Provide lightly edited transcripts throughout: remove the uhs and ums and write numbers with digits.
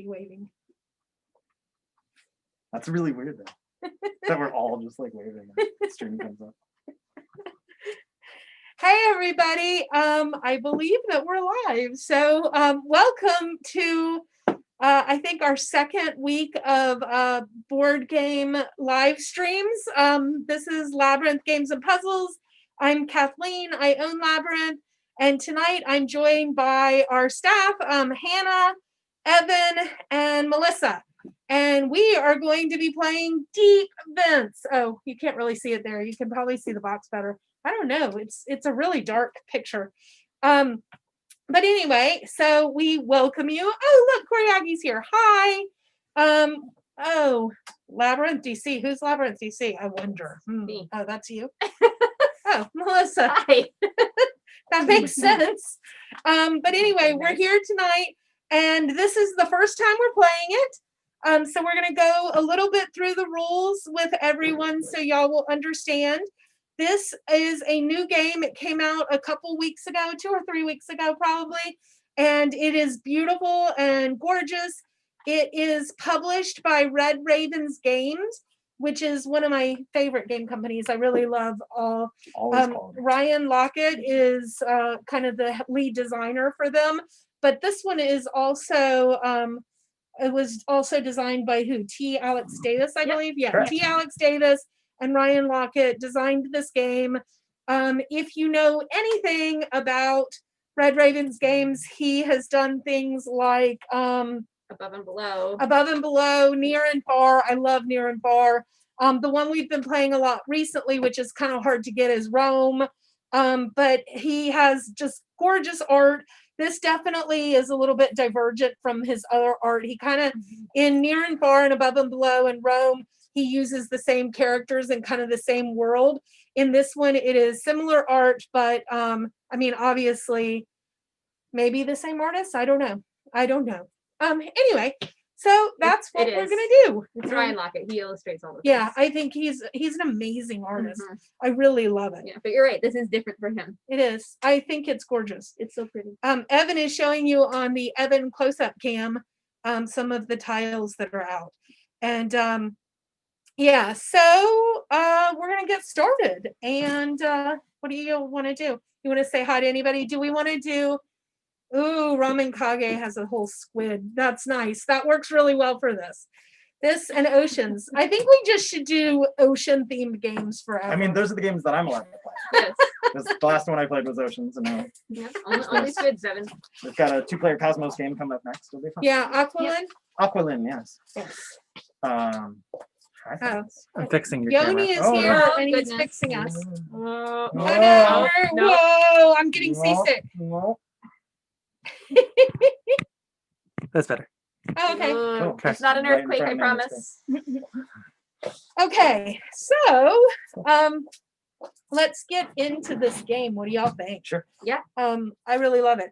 waving. That's really weird though. That we're all just like waving when the stream comes up. Hey everybody, I believe that we're live. So welcome to I think our second week of board game live streams. This is Labyrinth Games and Puzzles. I'm Kathleen, I own Labyrinth, and tonight I'm joined by our staff, Hannah, Evan, and Melissa. And we are going to be playing Deep Vents. Oh, you can't really see it there. You can probably see the box better. I don't know. It's a really dark picture. But anyway, so we welcome you. Oh, look, Corey Aggie's here. Hi. Oh, Labyrinth DC. Who's Labyrinth DC? I wonder. Me. Oh, that's you. Oh, Melissa. Hi. That makes sense. But anyway, we're here tonight, and this is the first time we're playing it. So we're going to go a little bit through the rules with everyone so y'all will understand. This is a new game. It came out a couple weeks ago, 2 or 3 weeks ago probably, and it is beautiful and gorgeous. It is published by Red Ravens Games, which is one of my favorite game companies. I really love all. Ryan Laukat is kind of the lead designer for them, but this one is also it was also designed by who? T. Alex Davis, I believe. Yeah, correct. T. Alex Davis and Ryan Laukat designed this game. If you know anything about Red Ravens Games, he has done things like Above and Below, Near and Far. I love Near and Far. The one we've been playing a lot recently, which is kind of hard to get, is Rome. But he has just gorgeous art. This definitely is a little bit divergent from his other art. He kind of, in Near and Far and Above and Below and Rome, he uses the same characters and kind of the same world. In this one, it is similar art, but I mean, obviously, maybe the same artist. I don't know. Anyway, so that's what we're gonna do. It's Ryan Laukat. He illustrates all the Yeah, things. I think he's an amazing artist. I really love it. Yeah, but you're right. This is different for him. It is. I think it's gorgeous. It's so pretty. Evan is showing you on the Evan close-up cam some of the tiles that are out. And yeah, so we're gonna get started. And what do you want to do? You want to say hi to anybody? Do we want to do? Ooh, Ramen Kage has a whole squid. That's nice. That works really well for this. This and oceans. I think we just should do ocean-themed games forever. I mean, those are the games that I'm allowed to play. Yes. The last one I played was Oceans, and now Yeah. Only squid 7. we've got a 2-player Cosmos game coming up next. It'll be fun. Yeah, Aqualin. Aqualin, yes. Yes. I'm fixing your Yoni camera. is here no. and Goodness. he's fixing us. No. No. Whoa, I'm getting seasick. No. That's better. Oh, okay. Okay. It's not an Right in earthquake, front I of me, promise. Okay, so let's get into this game. What do y'all think? Sure. Yeah. I really love it.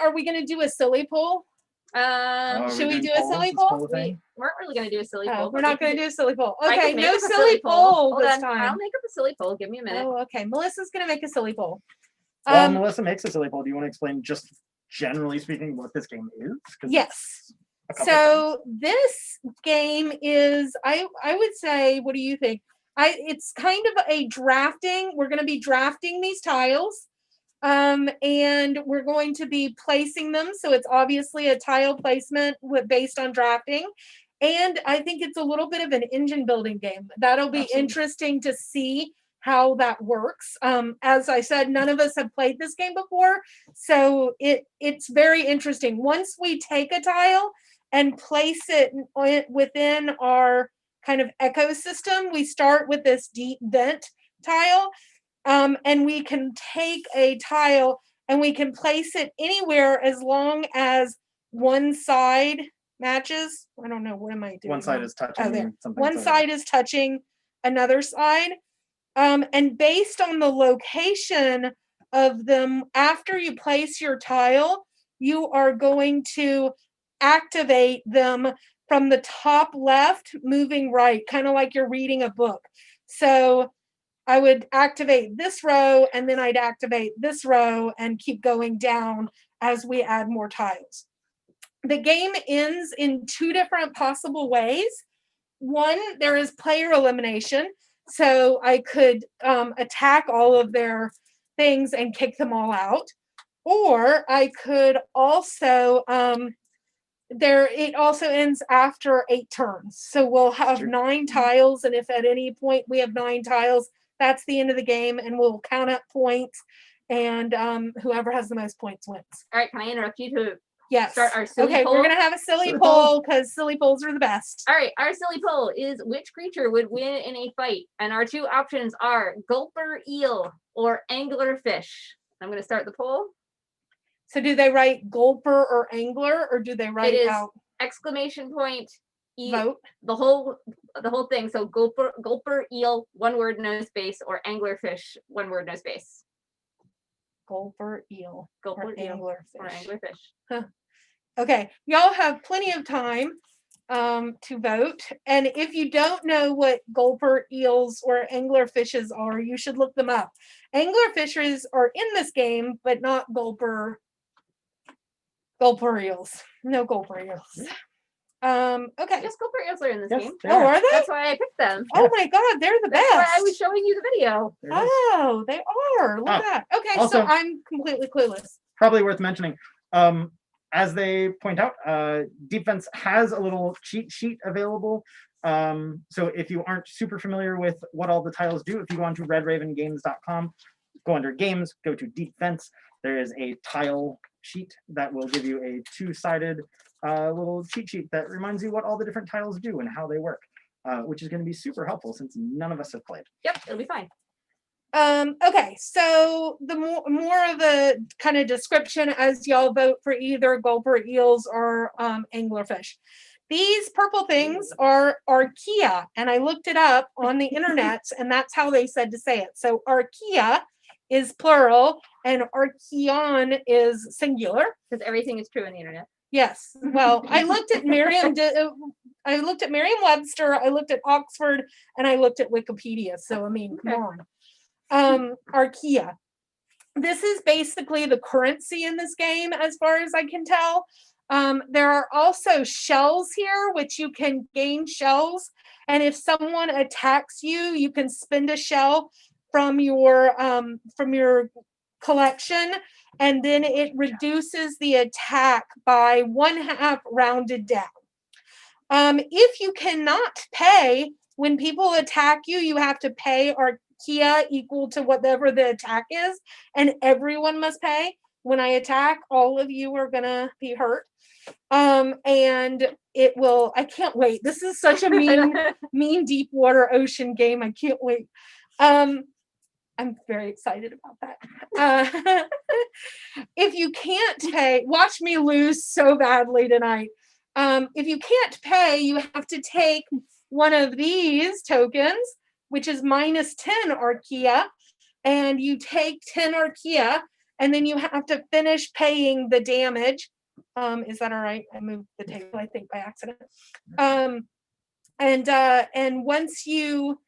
Are we gonna do a silly poll? Should we do a silly poll? We weren't really going to do a silly poll. We're not going to do a silly poll. I Okay, can make no up a silly poll Hold this on. time. I'll make up a silly poll. Give me a minute. Oh, okay. Melissa's going to make a silly poll. While Melissa makes a silly poll, do you want to explain, just generally speaking, what this game is? 'Cause Yes. a couple So this game is, I would say, what do you think? It's kind of a drafting. We're going to be drafting these tiles. And we're going to be placing them. So it's obviously a tile placement based on drafting. And I think it's a little bit of an engine building game. That'll be Absolutely. interesting to see how that works. As I said, none of us have played this game before. So it's very interesting. Once we take a tile and place it within our kind of ecosystem, we start with this deep vent tile. And we can take a tile and we can place it anywhere as long as one side matches. I don't know, what am I doing? One side is touching something. One side is touching another side. And based on the location of them, after you place your tile, you are going to activate them from the top left, moving right, kind of like you're reading a book. So I would activate this row and then I'd activate this row and keep going down as we add more tiles. the game ends in two different possible ways. One, there is player elimination. So I could attack all of their things and kick them all out. Or I could also, it also ends after 8 turns. So we'll have Sure. 9 tiles. And if at any point we have 9 tiles, that's the end of the game. And we'll count up points. And whoever has the most points wins. All right, can I interrupt you to Yes. start our silly Okay, poll? we're gonna have a silly Silly poll because silly polls are the best. All right, our silly poll is which creature would win in a fight? And our 2 options are gulper eel or anglerfish. I'm going to start the poll. So do they write gulper or angler, or do they write is out Exclamation point, vote? the whole thing. So gulper eel, 1 word, no space, or anglerfish, 1 word, no space. Gulper, eel, Gulper or eel anglerfish. or anglerfish. Okay, y'all have plenty of time to vote. And if you don't know what gulper eels or anglerfishes are, you should look them up. Anglerfishes are in this game, but not gulper eels. No gulper eels. Okay. Yes, gulper eels are in this Yes, game. they Oh, are. are they? That's why I picked them. Oh my God, they're the That's best. why I was showing you the video. There it is. Oh, they are. Look at that. Okay, so also- I'm completely clueless. Probably worth mentioning. As they point out, Defense has a little cheat sheet available. So if you aren't super familiar with what all the tiles do, if you go onto redravengames.com, go under games, go to Defense. There is a tile sheet that will give you a 2-sided little cheat sheet that reminds you what all the different tiles do and how they work, which is going to be super helpful since none of us have played. Yep, it'll be fine. Okay, so the more of a kind of description as y'all vote for either gulper eels or anglerfish. These purple things are archaea, and I looked it up on the internet, and that's how they said to say it. So archaea is plural, and archaeon is singular. Because everything is true on the internet. Yes. Well, I looked at Merriam-Webster, I looked at Oxford, and I looked at Wikipedia. So I mean, come on. Archaea. This is basically the currency in this game, as far as I can tell. There are also shells here, which you can gain shells, and if someone attacks you, you can spend a shell from your collection, and then it reduces the attack by 1/2 rounded down. If you cannot pay when people attack you, you have to pay archaea equal to whatever the attack is, and everyone must pay. When I attack, all of you are gonna be hurt. And it will, I can't wait. This is such a mean deep water ocean game. I can't wait. I'm very excited about that. If you can't pay, watch me lose so badly tonight. If you can't pay, you have to take one of these tokens, which is -10 archaea, and you take 10 archaea, and then you have to finish paying the damage. Is that all right? I moved the table, I think, by accident. And once you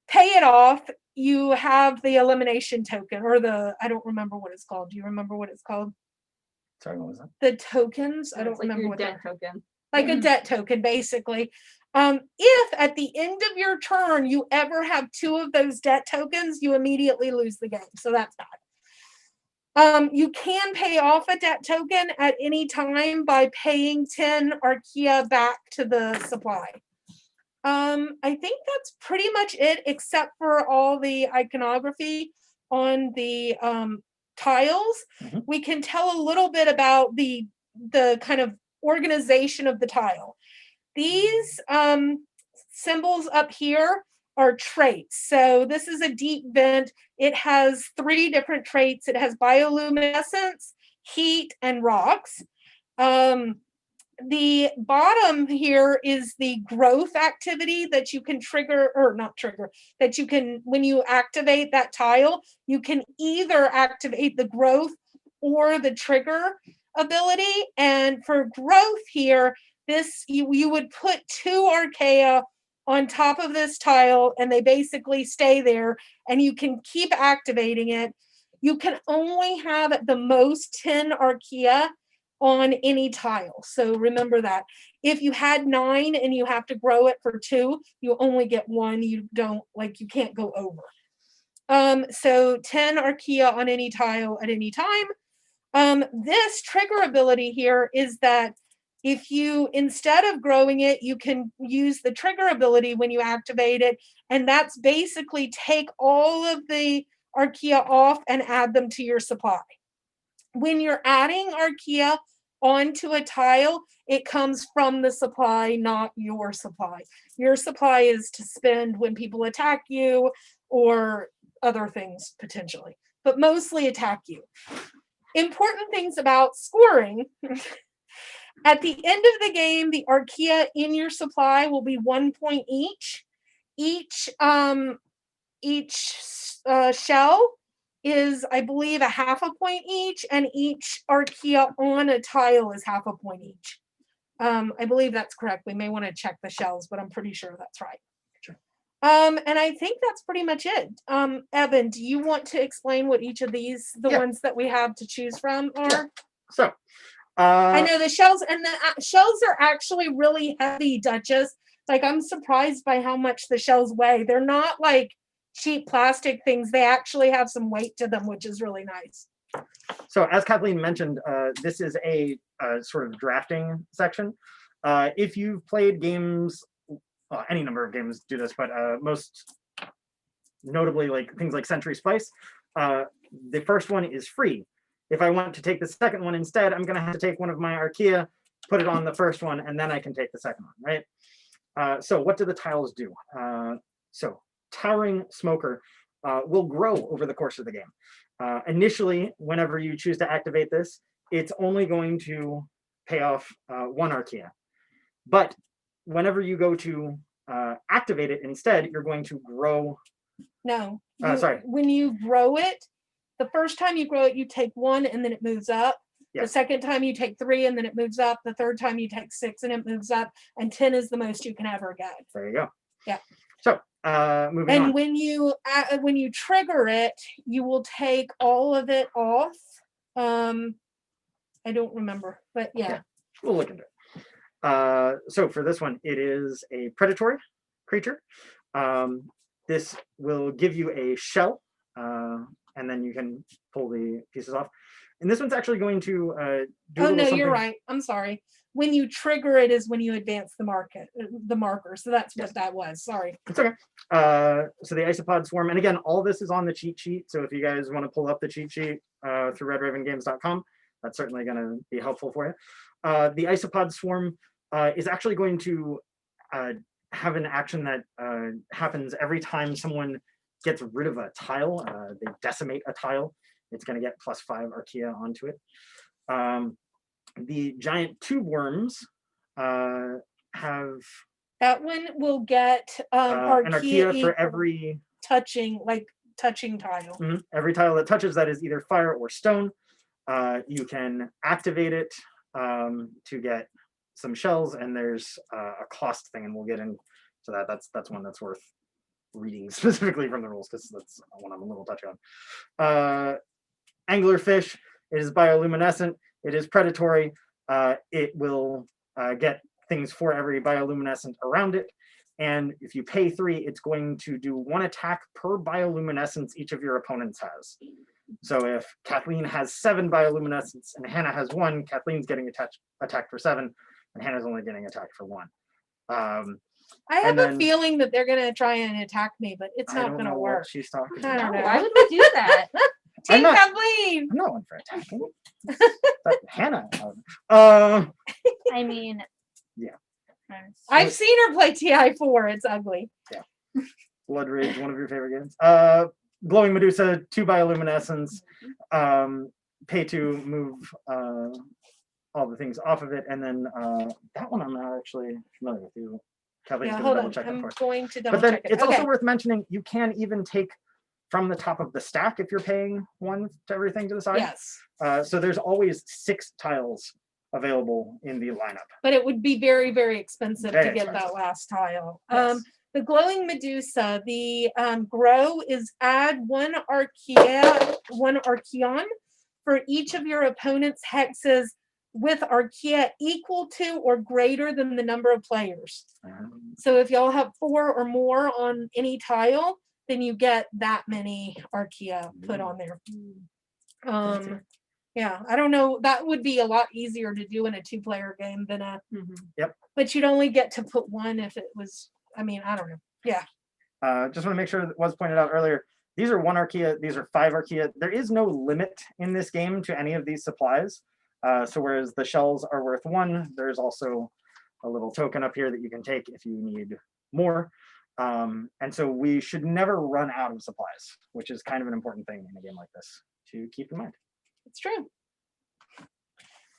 pay it off, you have the elimination token, or I don't remember what it's called. Do you remember what it's called? Sorry, what was that? The tokens? I don't It's like remember your what debt they're. token. Like a debt token, basically. If at the end of your turn you ever have 2 of those debt tokens, you immediately lose the game. So that's bad. You can pay off a debt token at any time by paying 10 archaea back to the supply. I think that's pretty much it, except for all the iconography on the tiles. Mhm. We can tell a little bit about the kind of organization of the tile. These symbols up here are traits. So this is a deep vent. It has 3 different traits. It has bioluminescence, heat, and rocks. The bottom here is the growth activity that you can trigger, or not trigger, that you can, when you activate that tile, you can either activate the growth or the trigger ability. And for growth here, you would put 2 archaea on top of this tile, and they basically stay there, and you can keep activating it. You can only have at the most 10 archaea on any tile. So remember that. If you had 9 and you have to grow it for 2, you only get 1. You can't go over. So 10 archaea on any tile at any time. This trigger ability here is that if you, instead of growing it, you can use the trigger ability when you activate it. And that's basically take all of the archaea off and add them to your supply. When you're adding archaea onto a tile, it comes from the supply, not your supply. Your supply is to spend when people attack you or other things potentially, but mostly attack you. Important things about scoring. At the end of the game, the archaea in your supply will be 1 point each. Each shell is, I believe, a half a point each, and each archaea on a tile is half a point each. I believe that's correct. We may want to check the shells, but I'm pretty sure that's right. Sure. And I think that's pretty much it. Evan, do you want to explain what each of these, the ones that we have to choose from, are? Yeah. So, I know the shells, and the shells are actually really heavy, Duchess. Like, I'm surprised by how much the shells weigh. They're not like cheap plastic things. They actually have some weight to them, which is really nice. So as Kathleen mentioned, this is a sort of drafting section. If you've played games, well, any number of games do this, but most notably like things like Century Spice, the first one is free. If I want to take the second one instead, I'm going to have to take one of my archaea, put it on the first one, and then I can take the second one, right? So what do the tiles do? So Towering Smoker will grow over the course of the game. Initially, whenever you choose to activate this, it's only going to pay off 1 archaea. But whenever you go to activate it instead, you're going to grow. No. Sorry. When you grow it, the first time you grow it, you take 1 and then it moves up. Yes. The second time you take 3 and then it moves up. The third time you take 6 and it moves up. And 10 is the most you can ever get. There you go. Yeah. So moving on. And when you trigger it, you will take all of it off. I don't remember, but yeah. We'll look into it. So for this one, it is a predatory creature. This will give you a shell, and then you can pull the pieces off. And this one's actually going to do oh no, you're right. I'm sorry. When you trigger it is when you advance the marker. So that's what that was. Sorry. It's okay. So the isopod swarm, and again, all this is on the cheat sheet. So if you guys want to pull up the cheat sheet through redravengames.com, that's certainly going to be helpful for you. The isopod swarm is actually going to have an action that happens every time someone gets rid of a tile. They decimate a tile. It's going to get +5 archaea onto it. The giant tube worms have that one will get an archaea for every touching tile. Every tile that touches that is either fire or stone. You can activate it to get some shells, and there's a cost thing, and we'll get into that. That's one that's worth reading specifically from the rules, because that's one I'm a little touchy on. Anglerfish, it is bioluminescent. It is predatory. It will get things for every bioluminescent around it. And if you pay 3, it's going to do 1 attack per bioluminescence each of your opponents has. So if Kathleen has 7 bioluminescence and Hannah has 1, Kathleen's getting attacked for 7, and Hannah's only getting attacked for 1. I have a feeling that they're going to try and attack me, but it's not going to work. She's talking I don't know. Why would we do that? Team Kathleen. I'm not one for attacking. Hannah. I mean, yeah. I've seen her play TI4. It's ugly. Yeah. Blood Rage, one of your favorite games. Glowing Medusa, 2 bioluminescence. Pay to move all the things off of it, and then that one I'm not actually familiar with. You, Kathleen's Yeah, gonna hold double on. check that I'm for us. going to double But then check it. it's Okay. also worth mentioning you can even take from the top of the stack if you're paying 1 to everything to the side. Yes. So there's always 6 tiles available in the lineup. But it would be very, very expensive Very to get expensive. that last tile. Yes. The glowing Medusa, the grow is add 1 archaeon for each of your opponent's hexes with Archaea equal to or greater than the number of players. So if y'all have 4 or more on any tile, then you get that many Archaea put on there. Yeah, I don't know. That would be a lot easier to do in a 2-player game than a. Yep. But you'd only get to put 1 if it was. I mean, I don't know. Yeah. Just want to make sure that was pointed out earlier. These are 1 Archaea. These are 5 Archaea. There is no limit in this game to any of these supplies. So whereas the shells are worth 1, there's also a little token up here that you can take if you need more. And so we should never run out of supplies, which is kind of an important thing in a game like this to keep in mind. It's true.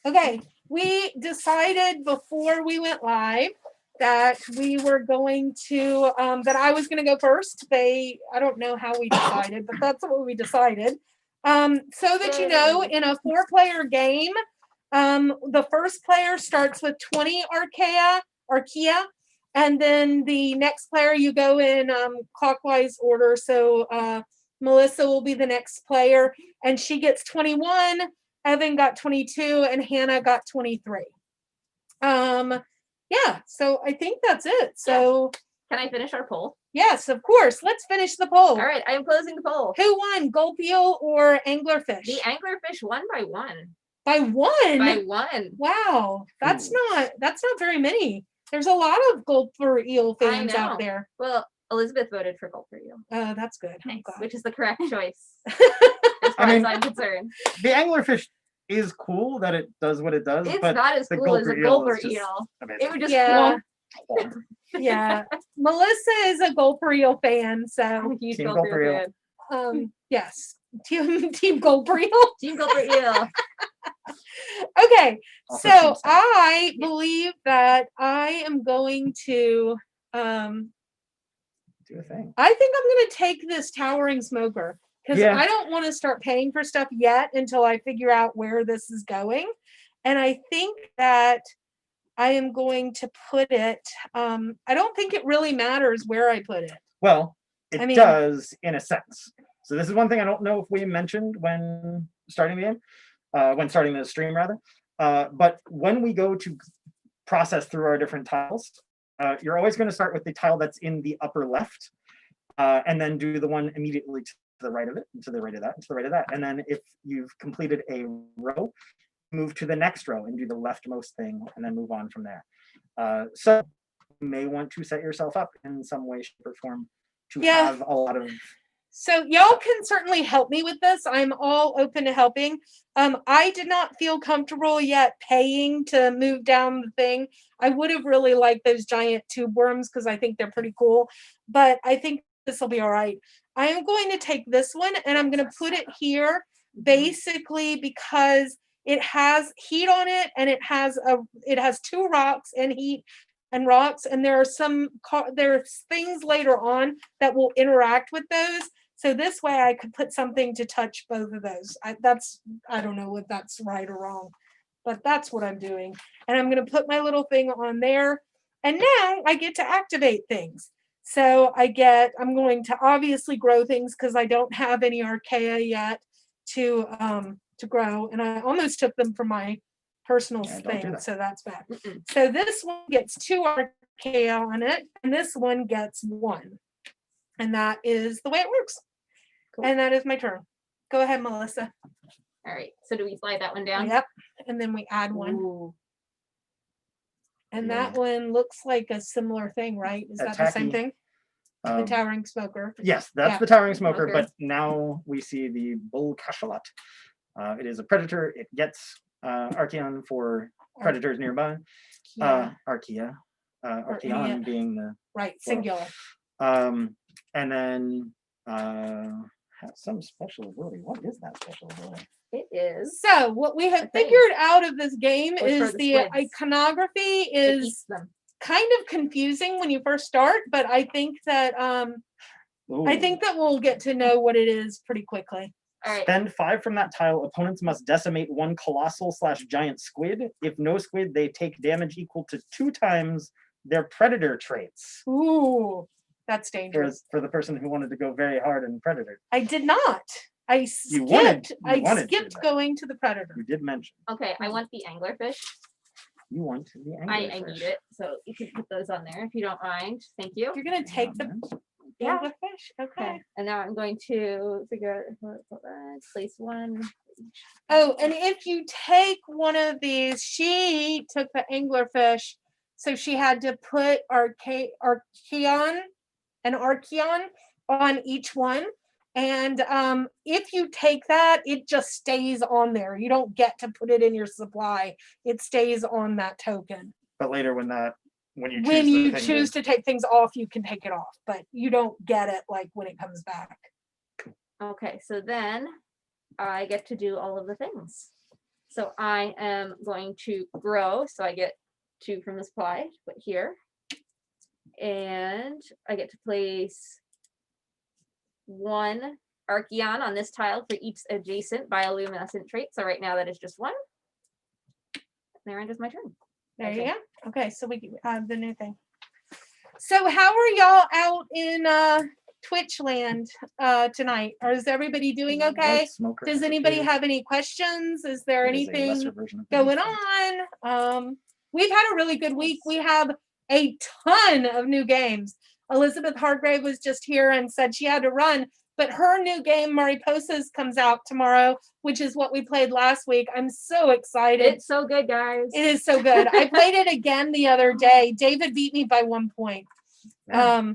Okay, we decided before we went live that we were going to, that I was going to go first. I don't know how we decided, but that's what we decided. So that you know, in a 4-player game, the first player starts with 20 Archaea, and then the next player you go in clockwise order. So Melissa will be the next player, and she gets 21. Evan got 22, and Hannah got 23. Yeah, so I think that's it. So Can I finish our poll? yes, of course. Let's finish the poll. All right, I am closing the poll. Who won, gulp eel or anglerfish? The anglerfish won by 1. By 1. By 1. Wow, that's Ooh. not very many. There's a lot of gulper eel I fans know. out there. Well, Elizabeth voted for gulper eel, Oh, that's good. Oh, God. which is the correct choice as far mean- as I'm concerned. The anglerfish is cool that it does what it does, It's but not as the cool as a gulper eel gulper is just eel. amazing. It would just Yeah. flop. Yeah, Melissa is a gulper eel fan, so I'm a huge Team gulper gulper eel. fan. yes, team gulper eel. Team gulper eel. Okay, Also so team Sam. I believe that I am going to. Do a thing. I think I'm going to take this towering smoker because Yeah. I don't want to start paying for stuff yet until I figure out where this is going. And I think that I am going to put it, I don't think it really matters where I put it. Well, it I mean- does in a sense. So this is one thing I don't know if we mentioned when starting the game, when starting the stream rather. But when we go to process through our different tiles, you're always going to start with the tile that's in the upper left, and then do the one immediately to the right of it, to the right of that, to the right of that. And then if you've completed a row, move to the next row and do the leftmost thing, and then move on from there. So you may want to set yourself up in some way, shape, or form to Yeah. have a lot of. So y'all can certainly help me with this. I'm all open to helping. I did not feel comfortable yet paying to move down the thing. I would have really liked those giant tube worms because I think they're pretty cool, but I think this will be all right. I am going to take this one and I'm going to put it here basically because it has heat on it and it has 2 rocks and heat and rocks, and there's things later on that will interact with those. So this way I could put something to touch both of those. I don't know if that's right or wrong, but that's what I'm doing. And I'm going to put my little thing on there. And now I get to activate things. So I'm going to obviously grow things because I don't have any Archaea yet to grow. And I almost took them from my personal Yeah, don't do thing. that. So that's bad. Mm-mm. So this one gets 2 Archaea on it, and this one gets 1. And that is the way it works. Cool. And that is my turn. Go ahead, Melissa. All right. So do we slide that one down? Yep. And then we add one. Ooh. And Yeah. that one looks like a similar thing, right? Is that the same Attacky. thing? The Um, towering smoker. yes, that's Yeah. the towering smoker, Okay. but now we see the bull cachalot. It is a predator. It gets Archeon for predators nearby. Yeah, Archaea. Archaea. Archeon being the right. Singular. and then has some special ability. What is that special ability? It is. So what we have Okay. figured out of this game Look for is the the squids. iconography It is eats them. kind of confusing when you first start, but I think that we'll get to know what it is pretty quickly. All right. Spend 5 from that tile. Opponents must decimate 1 colossal/giant squid. If no squid, they take damage equal to 2 times their predator traits. Ooh, that's dangerous. For the person who wanted to go very hard in predator. I did not. I You wanted- skipped. you I wanted to, skipped but- going to the predator. You did mention Okay, I want the anglerfish. you want the I anglerfish. need it, so you can put those on there if you don't mind. Thank you. You're gonna take the Yeah. anglerfish? Okay. Okay, and now I'm going to figure out how to put that. Place one. Oh, and if you take one of these, she took the anglerfish, so she had to put archeon on each one. And if you take that, it just stays on there. You don't get to put it in your supply. It stays on that token. But later when you choose When the you thing choose to take things off, you can take it off, but you don't get it like when it comes back. Okay, so then I get to do all of the things. So I am going to grow. So I get 2 from the supply, put here. And I get to place 1 Archeon on this tile for each adjacent bioluminescent trait. So right now that is just 1. There ends my turn. There Okay. you go. Okay, so we have the new thing. So how are y'all out in Twitch land tonight? Or is everybody doing okay? Smoker Does has anybody appeared. have any questions? Is there It is a lesser anything version of going Davis. on? We've had a really good week. We have a ton of new games. Elizabeth Hargrave was just here and said she had to run, but her new game, Mariposas, comes out tomorrow, which is what we played last week. I'm so excited. It's so good, guys. It is so good. I played it again the other day. David beat me by 1 point. Yeah.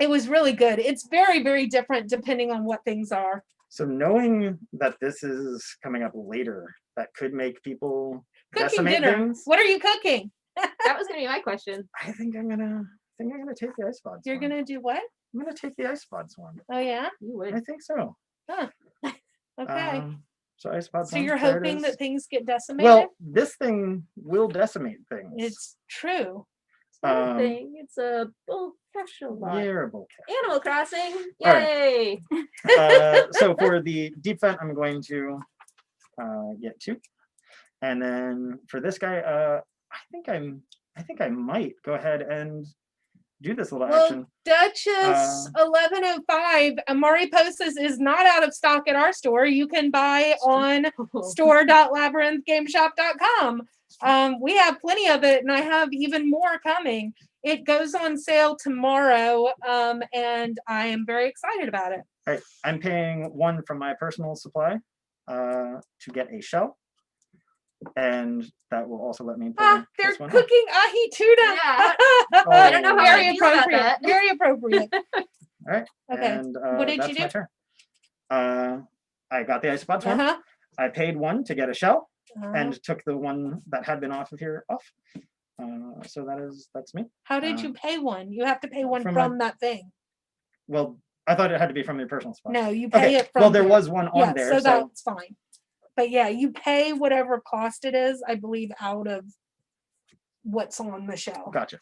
It was really good. It's very, very different depending on what things are. So knowing that this is coming up later, that could make people Cooking decimate dinner. things. What are you cooking? That was gonna be my question. I think I'm gonna take the ice pods. You're one. gonna do what? I'm gonna take the ice pods one. Oh yeah. You I would. think so. Okay. So ice pods. So one, you're there it hoping is. that things get decimated? Well, this thing will decimate things. It's true. It's not a Um, thing. It's a bull crush a lot. Yeah, okay. Animal Crossing. All right. Yay! So for the deep vent, I'm going to get 2, and then for this guy, I think I might go ahead and do this little Well, action. Duchess 1105, Mariposas is not out of stock at our store. You can buy on store.labyrinthgameshop.com. We have plenty of it, and I have even more coming. It goes on sale tomorrow, and I am very excited about it. All right, I'm paying 1 from my personal supply to get a shell, and that will also let me pay They're this one. cooking ahi tuna. Yeah. Oh, I don't know how I Very feel about appropriate. that. Very appropriate. All right. Okay. And What did that's you do? my turn. I got the ice pods one. Uh-huh. I paid 1 to get a shell, Uh-huh. and took the one that had been off of here off. So that's me. How did you pay one? You have to pay one from from my- that thing. Well, I thought it had to be from your personal spot. No, you pay Okay. it from. Well, there there. was one on Yeah, there. so So that's fine. But yeah, you pay whatever cost it is, I believe, out of what's on the shelf. gotcha.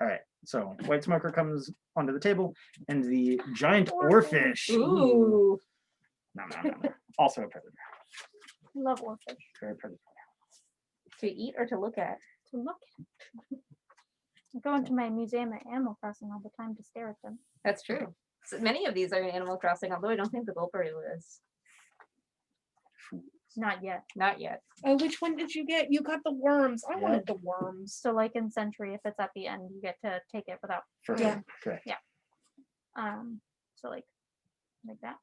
All right. So white smoker comes onto the table, and the giant oarfish. Ooh. No. Also a predator. Love oarfish. Very predator. To eat or to look at? To look at. I go into my museum at Animal Crossing all the time to stare at them. That's true. So many of these are in Animal Crossing, although I don't think the Gulper is. Not yet. Not yet. Oh, which one did you get? You got the worms. I Yeah. wanted the worms. So like in Century, if it's at the end, you get to take it without. For Yeah. Correct. So like that.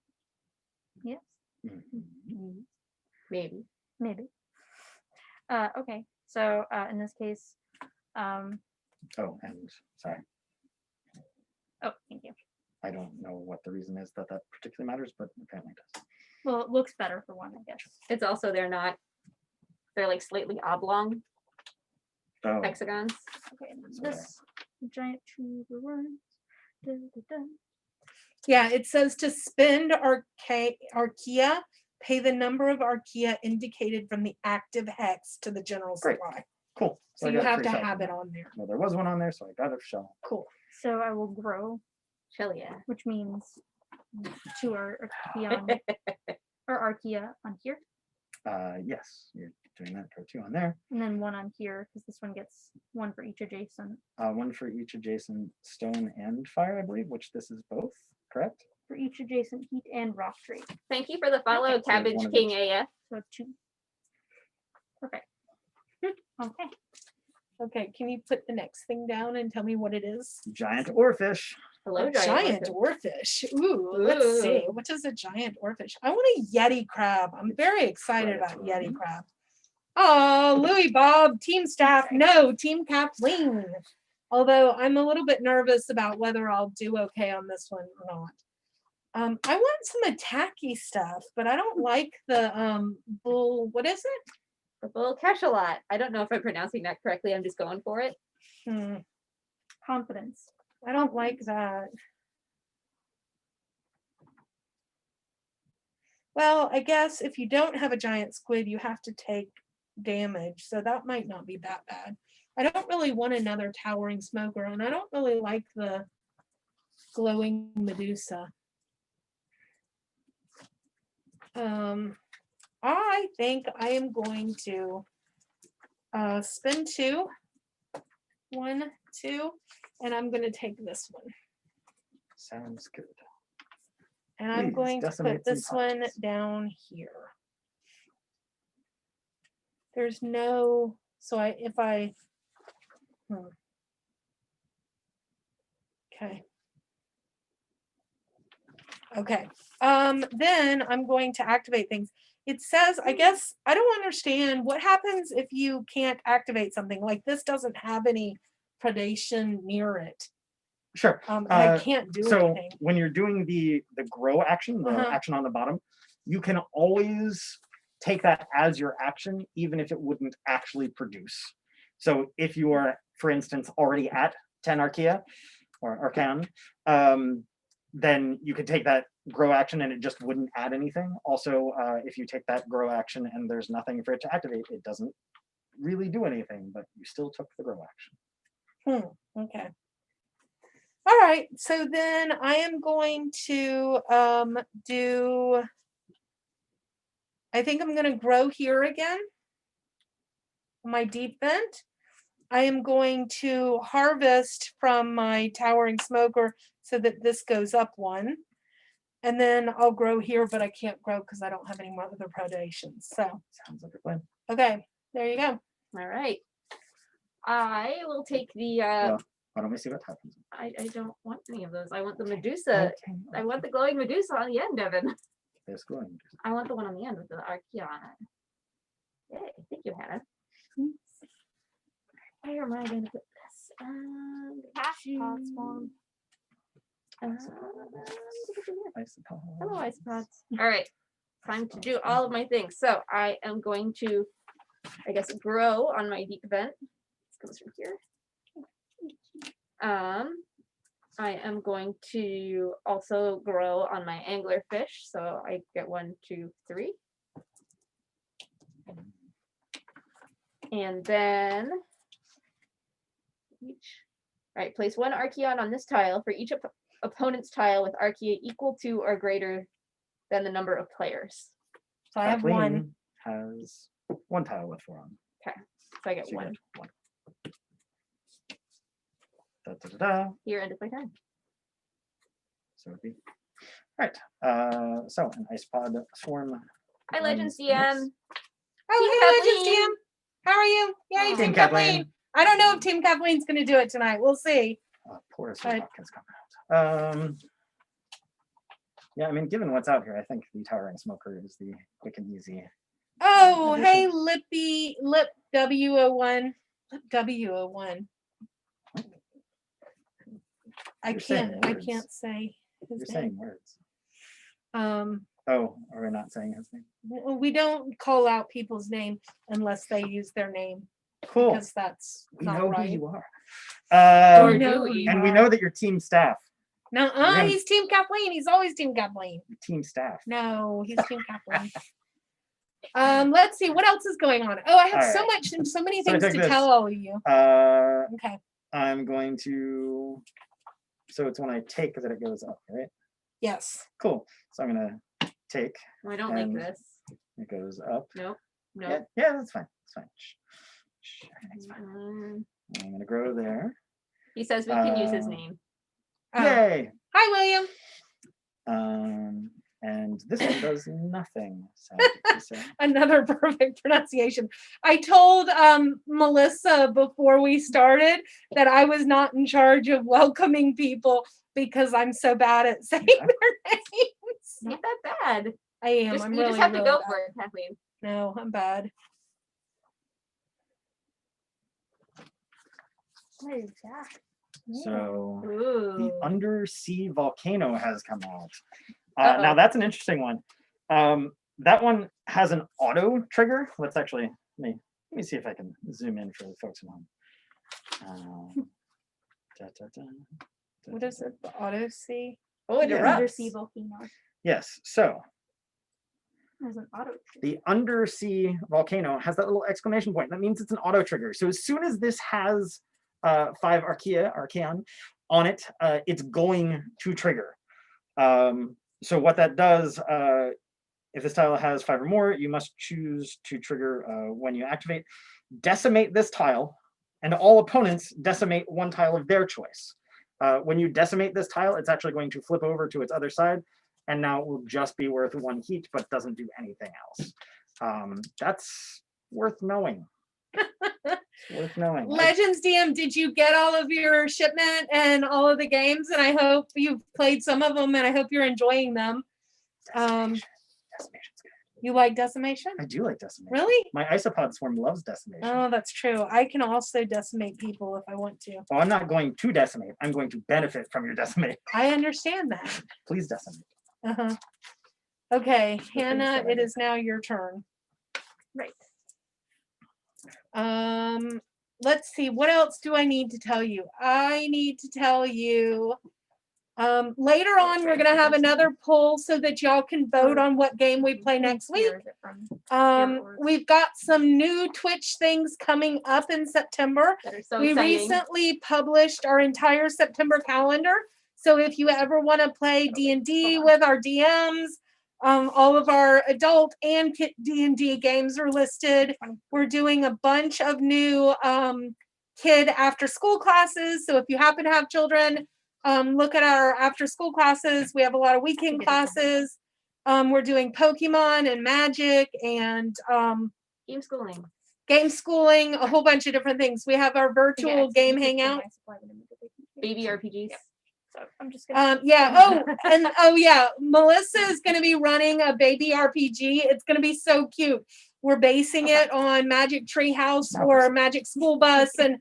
Yes. Mhm. Maybe. Maybe. Okay. So in this case, Oh, and sorry, oh, thank you. I don't know what the reason is that particularly matters, but apparently it does. Well, it looks better for one, I guess. It's also they're like slightly oblong Oh, hexagons. Okay. And then So this giant tube of worms. Da, da, da. Yeah, it says to spend Archaea, pay the number of Archaea indicated from the active hex to the general Great. supply. cool. So I you got a have free to shell have from it that. on there. Well, there was one on there, so I got a shell. Cool. So I will grow, Hell yeah. which means 2 are Archaea or Archaea on here, Yes, you're doing that for 2 on there. and then 1 on here because this one gets 1 for each adjacent. 1 for each adjacent stone and fire, I believe, which this is both, correct? for each adjacent heat and rock tree. Thank you for the follow, So Cabbage one of King each. AF. So 2. Perfect. Okay. Okay, can you put the next thing down and tell me what it is? Giant oarfish. Hello, A giant. giant Orchid. oarfish. Ooh, let's see. Ooh. What is a giant oarfish? I want a Yeti crab. I'm very excited about Predatory. Yeti crab. Oh, Louis Bob, team staff, no, team Kathleen. Although I'm a little bit nervous about whether I'll do okay on this one or not. I want some attacky stuff, but I don't like the bull. What is it? The bull cachalot. I don't know if I'm pronouncing that correctly. I'm just going for it. Confidence. I don't like that. Well, I guess if you don't have a giant squid, you have to take damage. So that might not be that bad. I don't really want another towering smoker, and I don't really like the glowing Medusa. I think I am going to spin 2. 1, 2, and I'm going to take this one. Sounds good. And I'm Please going to decimate put this some one pies. down here. There's no, so okay. Okay. Then I'm going to activate things. It says, I guess, I don't understand what happens if you can't activate something like this doesn't have any predation near it. Sure. And I can't do So anything. when you're doing the grow action, the Uh-huh. action on the bottom, you can always take that as your action, even if it wouldn't actually produce. So if you are, for instance, already at 10 Archaea or Arcan, then you could take that grow action and it just wouldn't add anything. Also, if you take that grow action and there's nothing for it to activate, it doesn't really do anything, but you still took the grow action. Okay. All right. So then I am going to do, I think I'm going to grow here again. My deep vent. I am going to harvest from my towering smoker so that this goes up 1. And then I'll grow here, but I can't grow because I don't have any more other predations. So, Sounds like a plan. okay, there you go. All right. I will take the. Well, why don't we see what happens? I don't want any of those. I want the Medusa. I want the glowing Medusa on the end, Devin. There's glowing. I want the one on the end with the Archaea on it. Yay, thank you, Hannah. Where am I going to put this? Pod swarm. I suppose. Hello, isopods. All right, time to do all of my things. So I am going to, I guess, grow on my deep vent. This comes from here. I am going to also grow on my anglerfish. So I get 1, 2, 3. And then each, all right, place 1 Archaeon on this tile for each opponent's tile with Archaea equal to or greater than the number of players. So I have 1. Kathleen has 1 tile with 4 on. So I get So you 1. get 1. Da, da, da, da. Here ended my turn. So it'd be right. So an ice pod swarm. Hi, Legends runs DM. this. Oh, Team hey, Legends Kathleen. DM. How are you? Yay, Oh. Team Team Kathleen. Kathleen. I don't know if Team Kathleen's going to do it tonight. We'll see. Poor as Right. has come out. Yeah, I mean, given what's out here, I think the towering smoker is the quick and easy. Oh, addition. hey, Lip W01. Lip W01. I You're saying can't words. say You're his saying name. words. Um, Oh, are we not saying his name? we don't call out people's name unless they use their name Cool. because that's We not know right. who you are. Or We know do who we? you And we are. know that you're team staff. No, We're he's Team Kathleen. He's always Team Kathleen. You're team staff. No, he's Team Kathleen. Let's see what else is going on. Oh, I have All so right. much and so many So I things take to this. tell all of you. Okay. I'm going to. So it's when I take that it goes up, right? Yes. Cool. So I'm gonna take. I don't like And- this. It goes up. Nope. Yeah, Nope. yeah, that's fine. That's fine. Shh, everything's fine. Mm. I'm gonna grow there. He says we can use his Uh, name. Oh. Yay! Hi, William. And this one does nothing. Sad to say. Another perfect pronunciation. I told Melissa before we started that I was not in charge of welcoming people because I'm so bad at saying Okay. their names. Not that bad. I am. Just, I'm you really, just have to really go bad. for it, Kathleen. No, I'm bad. What is that? So the Ooh. undersea volcano has come out. Uh-oh. Now that's an interesting one. That one has an auto trigger. Let's actually let me see if I can zoom in for the folks at home. Da, da, da, da, What da, is da. it? The auto sea? Oh, it Yeah. erupts. Undersea volcano. Yes. So There's an auto. the undersea volcano has that little exclamation point. That means it's an auto trigger. So as soon as this has 5 Archaeon on it, it's going to trigger. So what that does, if this tile has 5 or more, you must choose to trigger when you activate. Decimate this tile, and all opponents decimate 1 tile of their choice. When you decimate this tile, it's actually going to flip over to its other side, and now it will just be worth 1 heat, but doesn't do anything else. That's worth knowing. Worth knowing. Legends DM, did you get all of your shipment and all of the games? And I hope you've played some of them and I hope you're enjoying them. Decimation's good. You like Decimation? I do like decimation. Really? My isopod swarm loves decimation. Oh, that's true. I can also decimate people if I want to. Well, I'm not going to decimate. I'm going to benefit from your decimate. I understand that. Please decimate. Uh-huh. Okay, things Hannah, that I it do. is now your turn. Right. Let's see, what else do I need to tell you? I need to tell you later on we're gonna have another poll so that y'all can vote on what game we play next week. Where is it from? We've got some new Twitch things coming up in September. That are so We exciting. recently published our entire September calendar. So if you ever want to play D&D with our DMs, all of our adult and D&D games are listed. We're doing a bunch of new kid after school classes. So if you happen to have children, look at our after school classes. We have a lot of weekend classes. We're doing Pokemon and Magic and Game schooling. game schooling, a whole bunch of different things. We have our virtual game hangout. Baby RPGs. So I'm just gonna. Yeah. Oh, and oh yeah, Melissa is going to be running a baby RPG. It's going to be so cute. We're basing it on Magic Treehouse or Magic School Bus and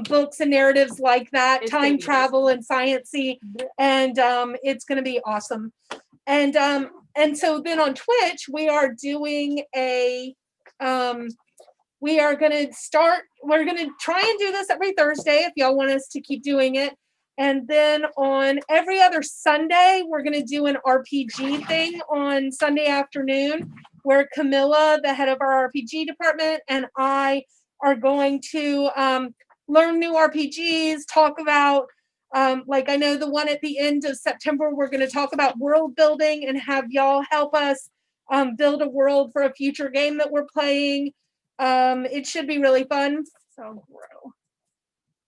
books and narratives like that, It's gonna time be travel and sciencey, and it's going to be awesome. And so then on Twitch we are doing a we are going to start. We're going to try and do this every Thursday if y'all want us to keep doing it. And then on every other Sunday, we're going to do an RPG thing on Sunday afternoon where Camilla, the head of our RPG department, and I are going to learn new RPGs, talk about, like I know the one at the end of September, we're going to talk about world building and have y'all help us build a world for a future game that we're playing. It should be really fun. So grow.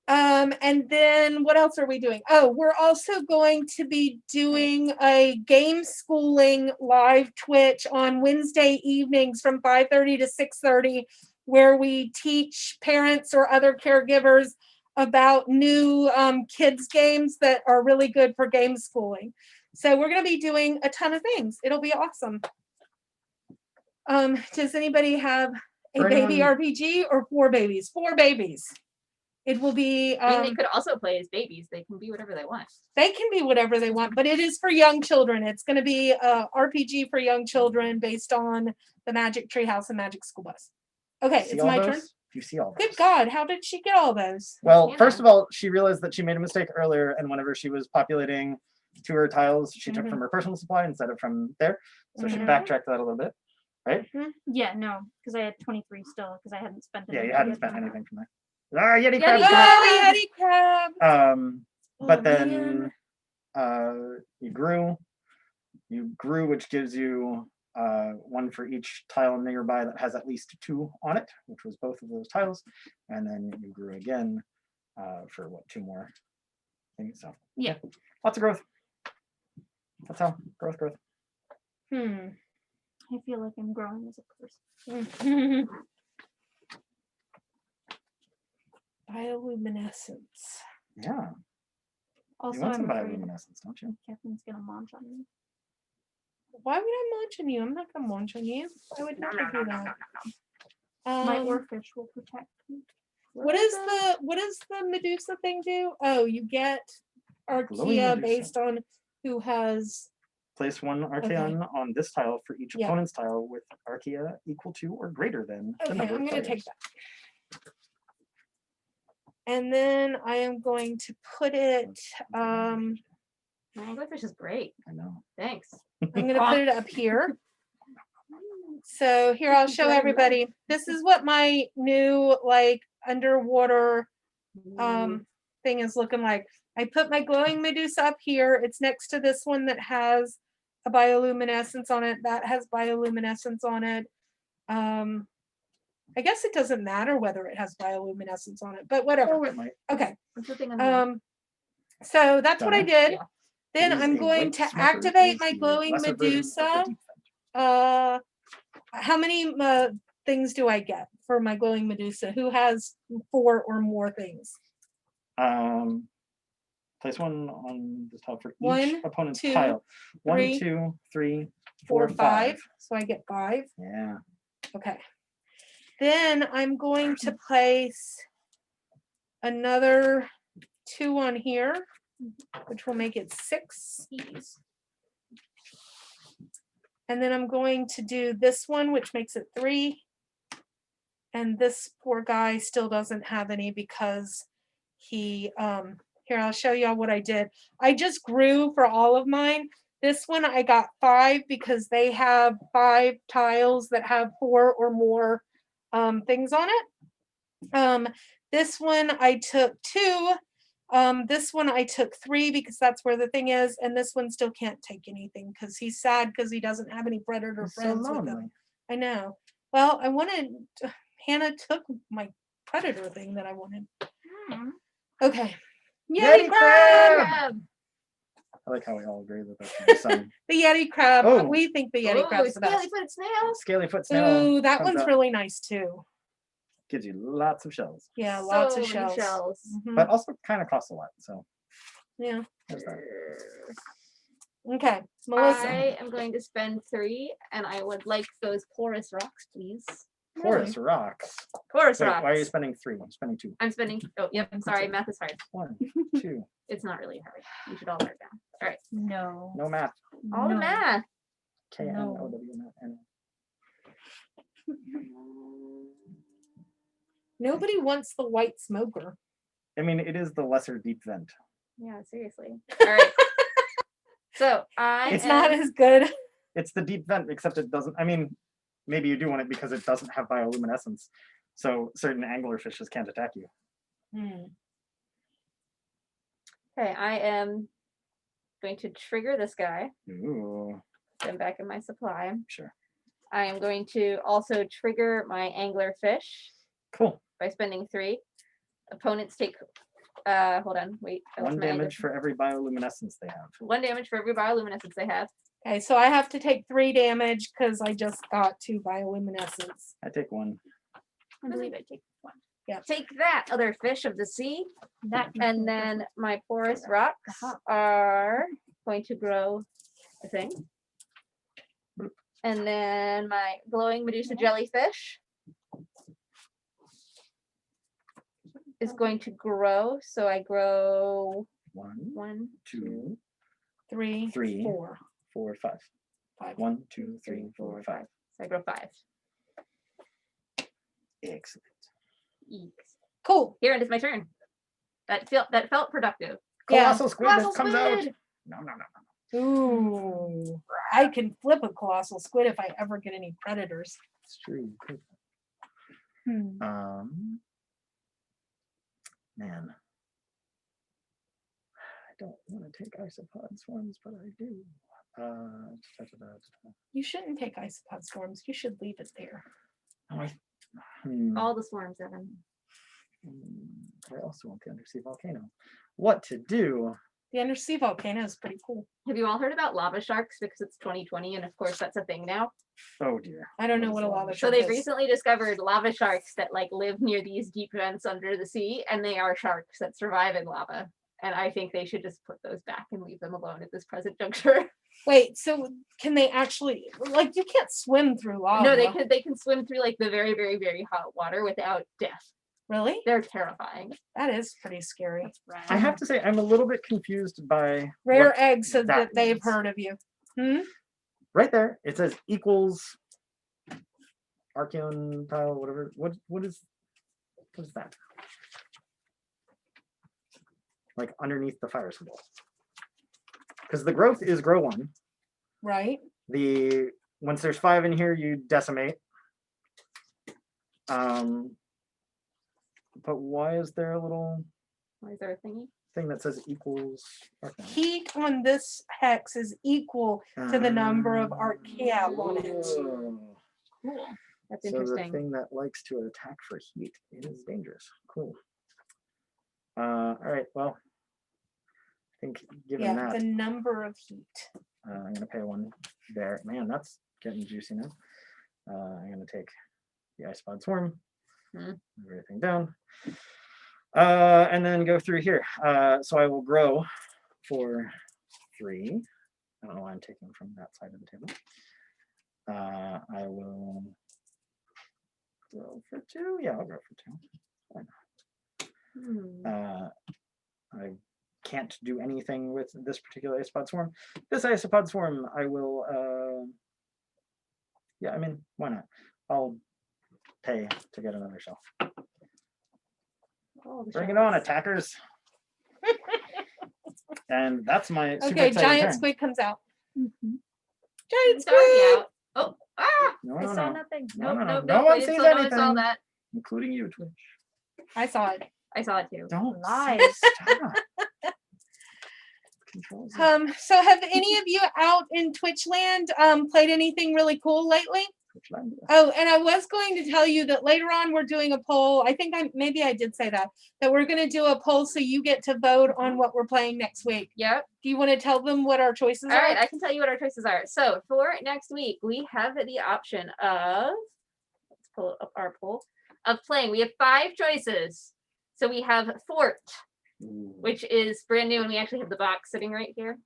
And then what else are we doing? Oh, we're also going to be doing a game schooling live Twitch on Wednesday evenings from 5:30 to 6:30, where we teach parents or other caregivers about new kids games that are really good for game schooling. So we're going to be doing a ton of things. It'll be awesome. Does anybody have a For baby anyone- RPG or 4 babies? 4 babies. It will be. I mean, they could also play as babies. They can be whatever they want. They can be whatever they want, but it is for young children. It's going to be a RPG for young children based on the Magic Treehouse and Magic School Bus. Okay, See it's all my those? turn. You see all those? Good God, how did she get all those? Well, Hannah. first of all, she realized that she made a mistake earlier, and whenever she was populating to her tiles, she took Mhm. from her personal supply instead of from there. So she Mhm. backtracked that a little bit. Yeah, no, because I had 23 still because I hadn't spent. Yeah, you anything hadn't yet. spent anything from there. Ah, Yeti Yeti crab! crab! Oh, Yeti Crab. But Oh, then man. you grew, which gives you 1 for each tile nearby that has at least 2 on it, which was both of those tiles. And then you grew again for 2 more things. So Yeah. lots of growth. That's how growth. Hmm. I feel like I'm growing as a person. Bioluminescence. Yeah. Also, You want some I'm afraid bioluminescence, don't you? Kathleen's gonna munch on me. Why would I munch on you? I'm not gonna munch on you. I would never do that. My Um, oarfish will protect me. what does the Medusa thing do? Oh, you get Glowing Archaea Medusa. based on who has. Place one Archaeon on this tile for each Yeah. opponent's tile with Archaea equal to or greater than the Okay, number I'm of gonna players. take that. And then I am going to put it. My anglerfish is great. I know. Thanks. I'm gonna put it up here. So here I'll show everybody. This is what my new like underwater thing is looking like. I put my glowing Medusa up here. It's next to this one that has a bioluminescence on it. That has bioluminescence on it. I guess it doesn't matter whether it has bioluminescence on it, but whatever. Oh, it might. Okay. What's the thing on the So that's what I Done. did. Yeah. Then It is I'm a going white to smoker. activate It is my the glowing lesser version of the Medusa. deep vent. How many things do I get for my glowing Medusa? Who has 4 or more things? Place one on the tile for each 1, opponent's 2, tile. 1, 3, 2, 3, 4, 4, 5. 5. So I get 5. Yeah. Okay. Then I'm going to place another 2 on here, which will make it 6. And then I'm going to do this one, which makes it 3. And this poor guy still doesn't have any because he, here, I'll show y'all what I did. I just grew for all of mine. This one I got 5 because they have 5 tiles that have 4 or more things on it. This one I took 2. This one I took 3 because that's where the thing is, and this one still can't take anything because he's sad because he doesn't have any predator He's so friends with lonely. him. I know. Well, I wanted Hannah took my predator thing that I wanted. Okay. Yeti Yeti crab! crab? I like how we all agree that that's the sun. The Yeti crab. Oh. We think the Yeti crab's the best. Scaly-footed snail. Scaly foot snail. Ooh, that comes one's out, really nice too. gives you lots of shells, Yeah, lots So of many shells. Mhm. but also kind of costs a lot. So Yeah. there's that. Okay, Melissa. I am going to spend 3, and I would like those porous rocks, please. Porous rocks. Porous Wait, rocks. why are you spending 3? I'm spending 2. I'm spending. Oh, yep. I'm sorry. Math is hard. 1, 2. It's not really hard. You should all write down. All right. No. No math. All the No. math. KNOW math. Nobody wants the white smoker. I mean, it is the lesser deep vent. Yeah, seriously. All right. So It's not as good. It's the deep vent, except it doesn't. I mean, maybe you do want it because it doesn't have bioluminescence, so certain angler fishes can't attack you. Okay, I am going to trigger this guy. Ooh, Then back in my supply. sure. I am going to also trigger my angler fish Cool. by spending 3. Opponents take. Hold on. Wait. that was 1 my angler damage for every bioluminescence they have. 1 damage for every bioluminescence they have. Okay, so I have to take 3 damage because I just got 2 bioluminescence. I take 1. I believe I take 1. Yeah. Take that, other fish of the sea. That And then my porous rocks are going to grow a thing. And then my glowing Medusa jellyfish is going to grow. So I grow 1, 1, 2, 3, 3, 4. 4, 5. 5. 1, 2, 3, 4, 5. So I grow 5. Excellent. Cool. Here it is my turn. That felt productive. Yeah. Colossal squid Colossal that comes out. squid! No. Ooh. I can flip a colossal squid if I ever get any predators. It's true. Cool. Hmm. Man. I don't want to take isopod swarms, but I do. You shouldn't take isopod swarms. You should leave it there. Oh, All the swarms, Evan. I also want the undersea volcano. What to do? The undersea volcano is pretty cool. Have you all heard about lava sharks? Because it's 2020, and of course that's a thing now. Oh dear. I don't know what a lava So shark they've is. recently discovered lava sharks that like live near these deep vents under the sea, and they are sharks that survive in lava. And I think they should just put those back and leave them alone at this present juncture. Wait, so can they actually, like, you can't swim through lava? No, they can swim through like the very, very, very hot water without death. Really? They're terrifying. That is pretty scary. I have to say, I'm a little bit confused by Rare what egg says that they've means. heard of you. Hmm? Right there. It says equals Archeon tile, whatever. What is that? Like underneath the fire symbol. Because the growth is grow 1. Right? Once there's 5 in here, you decimate. But why is there a little Why is there a thingy? thing that says equals Archeon? Heat on this hex is equal to the number of Archaea on it. Oh. Cool. That's So interesting. the thing that likes to attack for heat is dangerous. Cool. All right. Well, I think given Yeah, that, the number of heat. I'm gonna pay 1 there. Man, that's getting juicy now. I'm gonna take the ice pod swarm, move everything down, and then go through here. So I will grow for 3. I don't know why I'm taking from that side of the table. I will grow for 2. Yeah, I'll grow for 2. Why not? I can't do anything with this particular isopod swarm. This isopod swarm, I will. Yeah, I mean, why not? I'll pay to get another shelf. Oh, the Bring it sharks. on, attackers! And that's my super Okay, exciting giant turn. squid comes out. Mhm. Giant It's already squid! out. Oh, No, I no, saw no, nothing. No, nope, no, no. nope, No nope. one I didn't sees saw- no one anything. saw that. Including you, Twitch. I saw it. I saw it too. Don't Lies. stop. Control Z. So have any of you out in Twitch land played anything really cool lately? Twitch land, yes. Oh, and I was going to tell you that later on we're doing a poll. I think maybe I did say that we're going to do a poll so you get to vote on what we're playing next week. Yep. Do you want to tell them what our choices All are? right, I can tell you what our choices are. So for next week, we have the option of, let's pull up our poll, of playing. We have 5 choices. So we have Fort, Ooh. which is brand new, and we actually have the box sitting right here.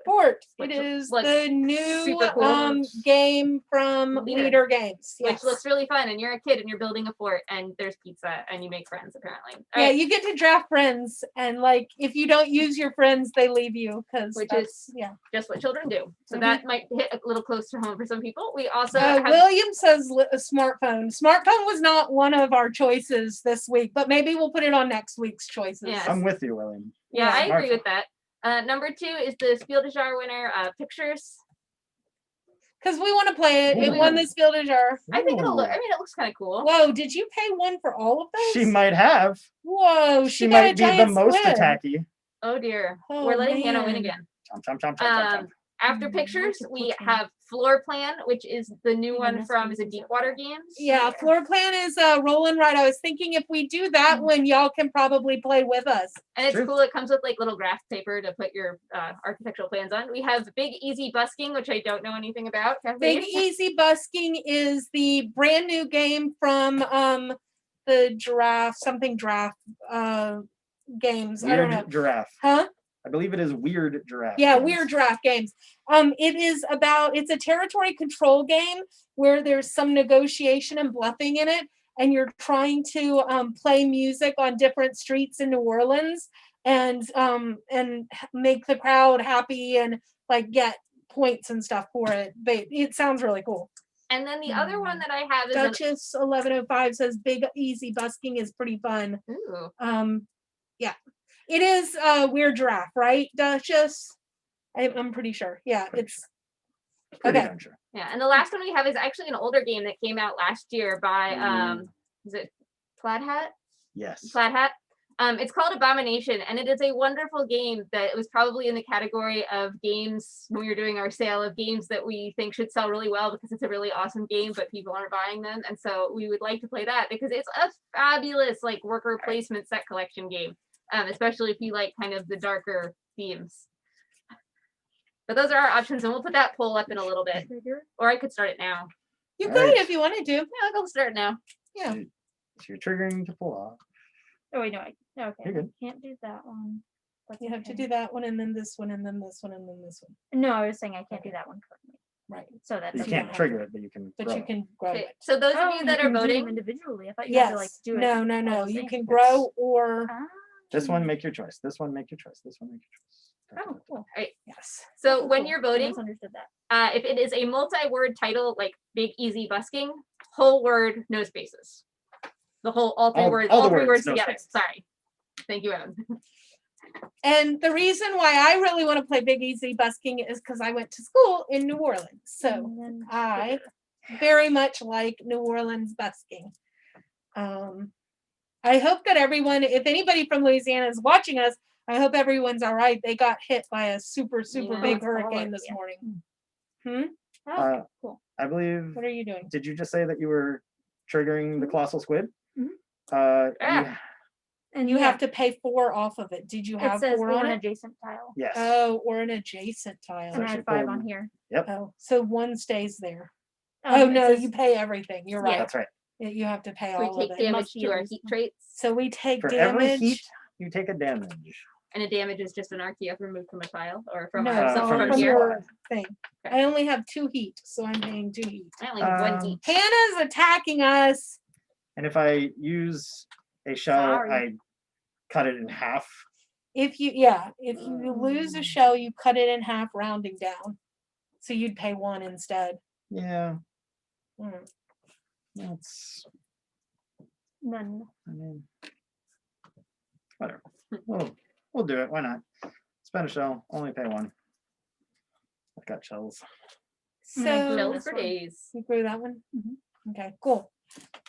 Fort. Which It is looks the new super cool. game from Leader. Leader Games. Which Yes. looks really fun, and you're a kid and you're building a fort, and there's pizza, and you make friends apparently. All Yeah, right, you get to draft friends, and like if you don't use your friends, they leave you because Which is- yeah. just what children do. So Mhm. that might hit a little close to home for some people. We also have William says a smartphone. Smartphone was not one of our choices this week, but maybe we'll put it on next week's choices. Yeah. I'm with you, William. Yeah, Yeah. I agree Smartphone. with that. Number 2 is the Spiel des Jahres winner, Pictures. Because we want to play it. It Ooh. won the Spiel des Jahres. I think it'll look, Ooh. I mean, it looks kind of cool. Whoa, did you pay 1 for all of those? She might have. Whoa, She got a might be the giant most squid. attacky. Oh dear. Oh, We're letting Hannah win man. again. Chomp, chomp, chomp, chomp, chomp, chomp. After Mm, Pictures, where's the we cooking? have Floor Plan, which is the new Yeah, one that's from, what is it this is. Deepwater Games? Yeah, floor plan is rolling right. I was thinking if we do that one, y'all can probably play with us. And it's True. cool. It comes with like little graph paper to put your architectural plans on. We have Big Easy Busking, which I don't know anything about. Big Kathleen. Easy Busking is the brand new game from the giraffe games. I don't know. Weird giraffe. Huh? I believe it is weird giraffe. Yeah, games. weird giraffe games. It's a territory control game where there's some negotiation and bluffing in it, and you're trying to play music on different streets in New Orleans and make the crowd happy and like get points and stuff for it. But it sounds really cool. And then the other one that I have is Duchess 1105 says Big Easy Busking is pretty fun. ooh, Yeah, it is weird giraffe, right, Duchess? I'm pretty sure. Yeah, Pretty it's Pretty okay. darn sure. yeah. And the last one we have is actually an older game that came out last year by is it Plaid Hat? Yes. Plaid Hat. It's called Abomination, and it is a wonderful game that was probably in the category of games when we were doing our sale of games that we think should sell really well because it's a really awesome game, but people aren't buying them. And so we would like to play that because it's a fabulous like worker placement set collection game. especially if you like kind of the darker themes. But those are our options, and we'll put that poll up in a little bit. Or I could start it now. You All could right. if you wanted to. Yeah, I'll start it now. Yeah. So you're triggering to pull off. Oh wait, no, okay. You're I good. can't do that one. That's You have to okay. do that one and then this one and then this one and then this one. No, I was saying I can't do that one currently. Right. So that You doesn't can't have trigger to. it, but you can. But grow you it. can grow Okay, it. so those of Oh, you that are can do them voting, individually. I thought you had to like Yes. do it. No, no, all no. the You same. can grow or Ah, This one, make your choice. This one, make your choice. This one, make your choice. Oh, cool. yes. so Oh, when cool. you're I voting, misunderstood that. if it is a multi-word title like Big Easy Busking, whole word, no spaces. The whole, all three All- words, all the all three words, words no together. spaces. Sorry. Thank you, Evan. And the reason why I really want to play Big Easy Busking is because I went to school in New Orleans. So And then I very much like New Orleans busking. I hope that everyone, if anybody from Louisiana is watching us, I hope everyone's all right. They got hit by a super Yeah. big Oh, hurricane this yeah. morning. Hmm? Oh, cool. I believe. What are you doing? Did you just say that you were triggering the colossal squid? Mhm. Ah. And You yeah, have to pay 4 off of it. Did you it have says 4 or on an it? adjacent tile. Yes. Oh, or an adjacent And tile. I she had 5 pulled- on here. Oh, so 1 stays there. Oh, Oh it no, says- you pay everything. You're right. That's right. You have to pay So we all take of it. damage Must to our choose. heat traits, So we take For every damage. heat, you take a damage. and a damage is just an arc you have removed from a tile or from No, our from from your here. supply. thing. Okay. I only have 2 heat, so I'm paying 2 heat. I only have one Um, heat. Hannah's attacking us. And if I use a shell, Sorry. I cut it in half. If you lose a shell, you cut it in half, rounding down. So you'd pay 1 instead. Yeah, Mm. that's. None. I mean, whatever. We'll do it. Why not? Spend a shell, only pay 1. I've got shells. So Shells this for one. days. you grew that one. Mhm. Okay, cool.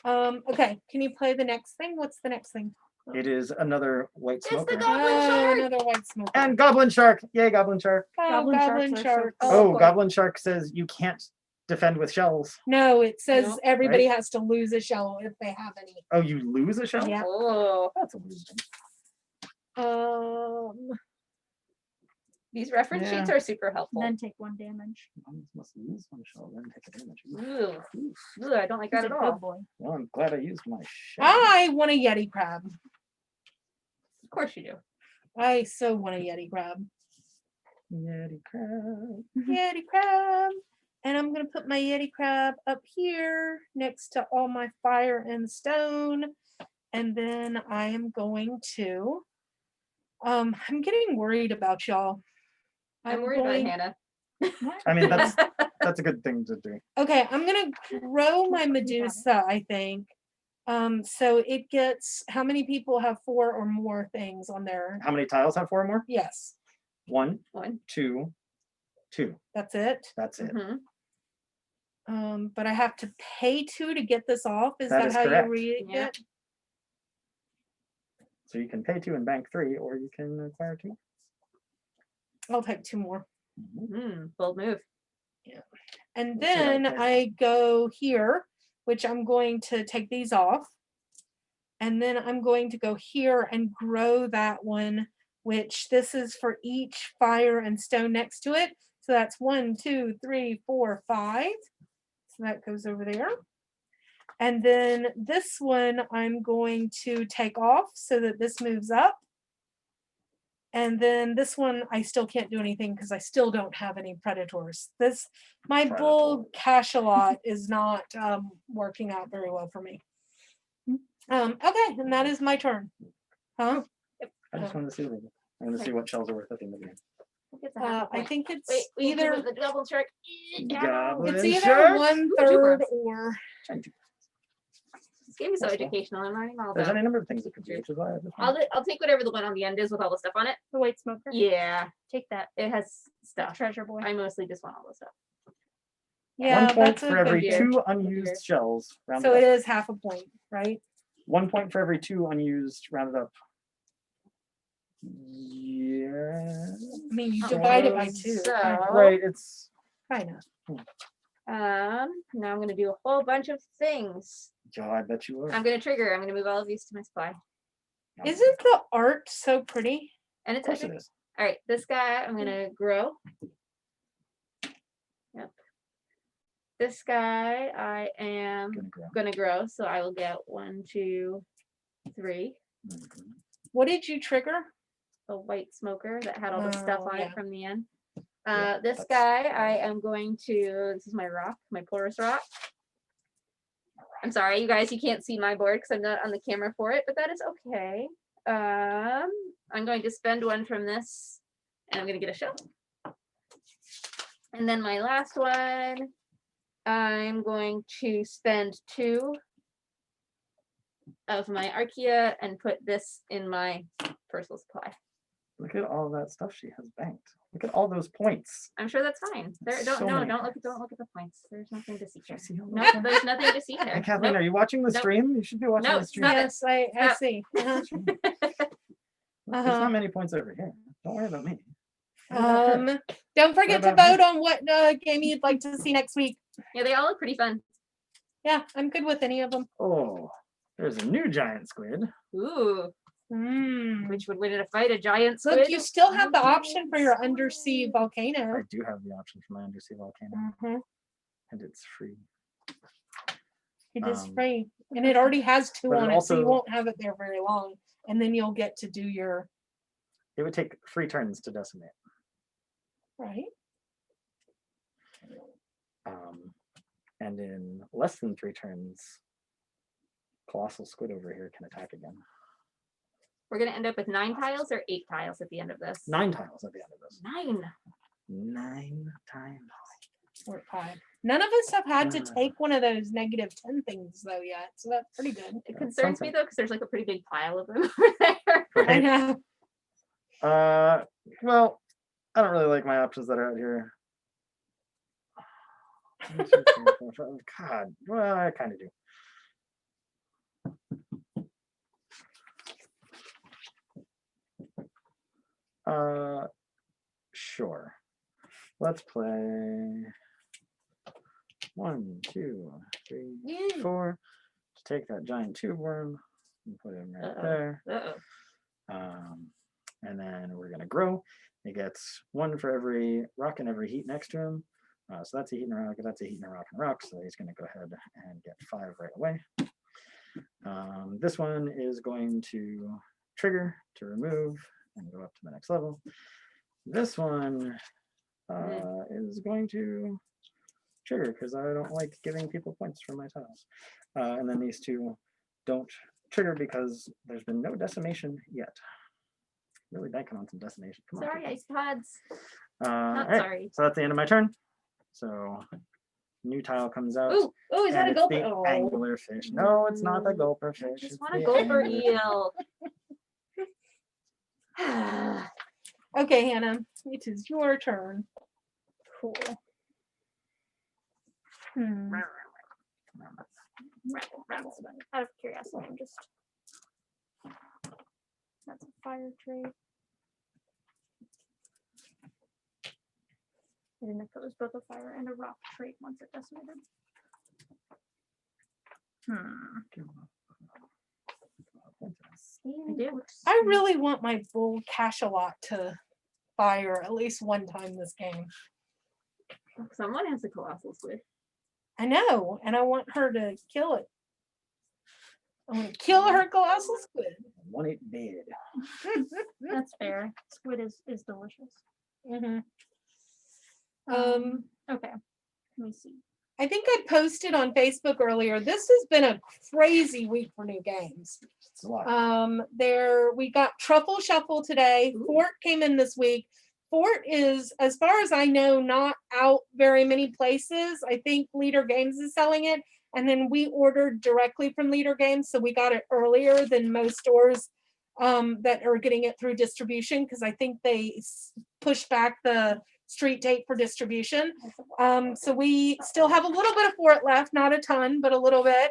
Okay, can you play the next thing? What's the next thing? It is another white It's the smoker. Goblin shark. Another white smoke. And goblin shark. Yay, goblin shark. Goblin sharks Goblin are so shark. cool. Oh, cool. goblin shark says you can't defend with shells. No, it says No, everybody right? has to lose a shell if they have any. Oh, you lose a shell? Yeah. Oh, That's a weird thing. these reference Yeah. sheets are super helpful. Then take 1 damage. Goblins must lose one shell, then take a damage. Ooh, Oof. ooh, I don't like He's that a at good all. boy. Well, I'm glad I used my shell. I want a Yeti crab. Of course you do. I so want a Yeti crab. Yeti crab. Yeti crab. And I'm going to put my Yeti crab up here next to all my fire and stone. And then I am going to, I'm getting worried about y'all. I'm worried about Hannah. I mean, that's a good thing to do. Okay, I'm gonna grow my You got it. Medusa, I think. So it gets, how many people have 4 or more things on there? How many tiles have 4 more? Yes, 1, One. 2, 2. that's it. That's it. Mhm. But I have to pay 2 to get this off. Is That that is how correct. you read Yeah. it? So you can pay 2 and bank 3, or you can acquire 2. I'll take 2 more. Bold move. And Let's see how it then plays out. I go here, which I'm going to take these off. And then I'm going to go here and grow that one, which this is for each fire and stone next to it. So that's 1, 2, 3, 4, 5. So that goes over there. And then this one I'm going to take off so that this moves up. And then this one, I still can't do anything because I still don't have any predators. My bull cachalot is not working out very well for me. Okay, and that is my turn. Huh? I just want to see. I want to see what shells are worth at the end of the game. It's a half a I point. think it's Wait, we need to either move the goblin shark. Goblin it's either shark. 1/3 or This game is so That's cool. educational. I'm learning all There's about. any number of things it could be, which is why I just I'll take whatever the one on the end is with all the stuff on it. The white smoker. Yeah, Take that. it has stuff. Treasure boy. I mostly just want all the stuff. yeah, 1 point that's a for every good idea. 2 Good unused idea. shells. Rounded So it up. is half a point, right? 1 point for every 2 unused, rounded up. Yeah. I mean, you divide it by 2. So- Right. It's Kind of. Now I'm gonna do a whole bunch of things. God, I bet you are. I'm gonna trigger. I'm gonna move all of these to my supply. Isn't the art so pretty? And Of it's course it epic. is. All right, this guy I'm gonna grow. Yep. This guy I am Gonna grow. gonna grow, so I will get 1, 2, 3. Mhm. What did you trigger? A white smoker that had all the stuff Oh, on yeah. it from the end. Yeah, This that's- guy I am going to. This is my rock, my porous rock. I'm sorry, you guys, you can't see my board because I'm not on the camera for it, but that is okay. I'm going to spend 1 from this, and I'm going to get a shell. And then my last one, I'm going to spend 2 of my Archaea and put this in my personal supply. Look at all that stuff she has banked. Look at all those points. I'm sure that's fine. There, don't So no, many don't look points. at the points. There's nothing to see Do you here. see all No, those? there's nothing to see Hey, there. Kathleen, Nope. are you watching the Nope. stream? You should be watching No, the stream. stop it. Yes, I Stop. see. Uh-huh. There's Uh-huh. not many points over here. Don't worry about me. Worry about her. Don't forget to about me? vote on what game you'd like to see next week. Yeah, they all look pretty fun. Yeah, I'm good with any of them. Oh, there's a new giant squid. Ooh, Mm. which would win in a fight? A giant squid? Look, you still have the option for your undersea volcano. I do have the option for my undersea volcano, Mhm. and it's free. It is Um, free, and it already has 2 but it on it, so you also- won't have it there very long. And then you'll get to do your It would take 3 turns to decimate. right. And in less than 3 turns, colossal squid over here can attack again. We're gonna end up with 9 tiles or 8 tiles at the end of this. 9 tiles at the end of this. 9. 9 times. Or 5. None of us have had to Ah. take one of those -10 things though yet, so that's pretty good. It That's concerns me something. though, because there's like a pretty big pile of them over there. I Right? know. Well, I don't really like my options that are out here. 1, 2, 3, 4, 5. God, well, I kind of do. Sure. Let's play 1, 2, 3, Yay. 4. Just take that giant tube worm and put him right Uh-oh. there. Uh-oh. And then we're gonna grow. It gets 1 for every rock and every heat next to him. So that's a heat and a rock, that's a heat and a rock and a rock. So he's gonna go ahead and get 5 right away. This one is going to trigger to remove and go up to the next level. This one is going to trigger because I don't like giving people points for my tiles. And then these 2 don't trigger because there's been no decimation yet. Really banking on some decimation. Come on, Sorry, people. ice pods. All Not right, sorry. so that's the end of my turn. So new tile comes out. Ooh, is that and a it's gulper? the Oh, angler fish. No, it's not the gulper I fish. just it's want a the gulper angler fish. eel. Okay, Hannah, it is your turn. Cool. Hmm. Out of curiosity, I'm just. That's a fire trade. I didn't know if it was both a fire and a rock trait once it decimated. I do. I really want my bull cachalot to fire at least one time this game. Someone has a colossal squid. I know, and I want her to kill it. I want to kill her colossal squid. 1-8 bid. That's fair. Squid is delicious. Mhm. Okay. Let me see. I think I posted on Facebook earlier. This has been a crazy week for new games. It's a lot. We got Truffle Shuffle today. Ooh. Fort came in this week. Fort is, as far as I know, not out very many places. I think Leader Games is selling it. And then we ordered directly from Leader Games. So we got it earlier than most stores that are getting it through distribution, because I think they pushed back the street date for distribution. So we still have a little bit of Fort left, not a ton, but a little bit.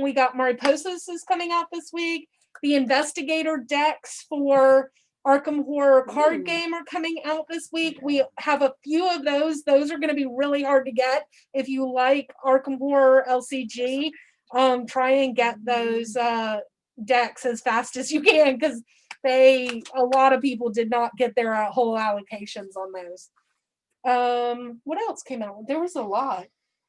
We got Mariposas is coming out this week. The Investigator decks for Arkham Horror card Ooh. game are coming out this week. We have a few of those. Those are going to be really hard to get. If you like Arkham Horror LCG, try and get those decks as fast as you can because a lot of people did not get their whole allocations on those. What else came out? There was a lot.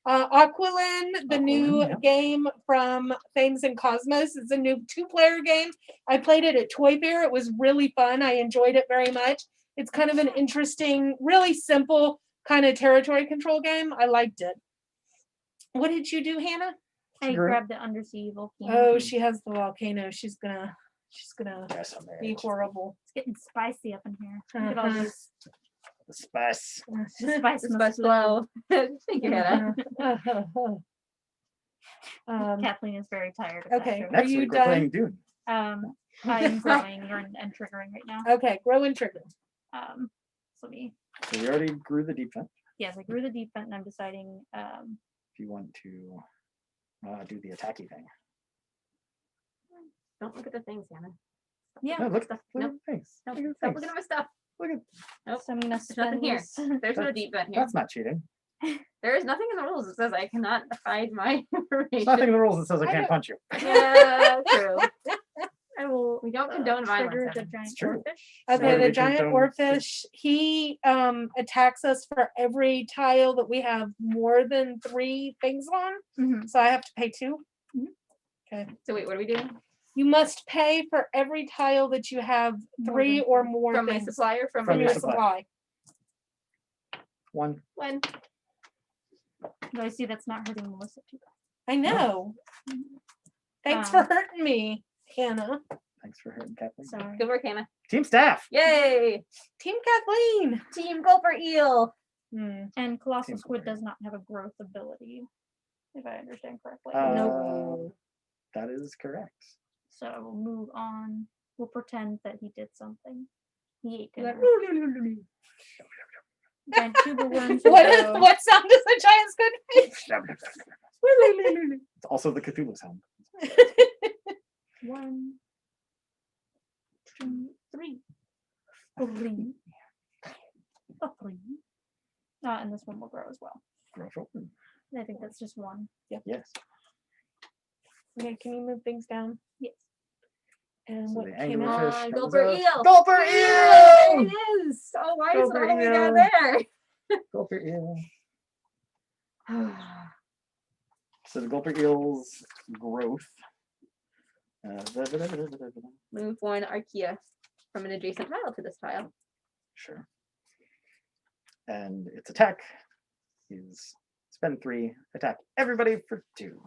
Aqualin, the new Aqualin, yeah. game from Fames and Cosmos, is a new 2-player game. I played it at Toy Fair. It was really fun. I enjoyed it very much. It's kind of an interesting, really simple kind of territory control game. I liked it. What did you do, Hannah? I Great. grabbed the undersea volcano. Oh, she has the volcano. She's gonna Yes, I'm there. be horrible. It's getting spicy up in here. Look at all Uh-huh. these The spice. the spice This must bus flow. Thank you, Hannah. Kathleen is very tired of okay. that. Next you week we're done? playing Dune. I'm growing and triggering right now. Okay, grow and trigger. So me. So we already grew the deep vent. Yes, I grew the deep vent and I'm deciding If you want to do the attacky thing. Don't look at the things, Hannah. yeah. No, look, stuff. look Nope. at the things. Nope. Look at the Stop things. looking at my stuff. Look at Nope. So I'm gonna There's nothing here. this. There's no That's- deep vent here. That's not cheating. There is nothing in the rules that says I cannot hide my There's information. nothing in the rules that says I I can't don't- punch you. Yeah, true. I will We don't condone violence, trigger the Evan. giant true. oarfish. Why Okay, do the we giant condone- oarfish, he attacks us for every tile that we have more than 3 things on. Mhm. So I have to pay 2. Mhm. Okay. So wait, what are we doing? You must pay for every tile that you have More 3 than or three. more From my things supplier? From from your your supply. supply. One. When? No, I see that's not hurting Melissa too I know. Thanks Um, for hurting me, Hannah. Thanks for hurting Kathleen. bad. Sorry. Good work, Hannah. Team staff. Yay! Team Kathleen. Team Gulper Eel. And Colossal Seems Squid okay. does not have a growth ability, if I understand correctly. Nope. That is correct. So we'll move on. We'll pretend that he did something. He ate dinner. What, Giant tuber worms. will go- what sound does a giant squid make? It's also the Cthulhu sound. 1, 2, 3. 3. A 3. And this one will grow as well. Grow open. I think that's just 1. Yes. Okay, can you move things down? Yes. And So what the came anglerfish out? comes Gulper up. Eel. Gulper There eel. it is. Oh, why is it all Gulper the way down eel. there? Gulper eel. So the gulper eel's growth. Move 1 Archaea from an adjacent tile to this tile. Sure. And its attack is spend 3, attack everybody for 2.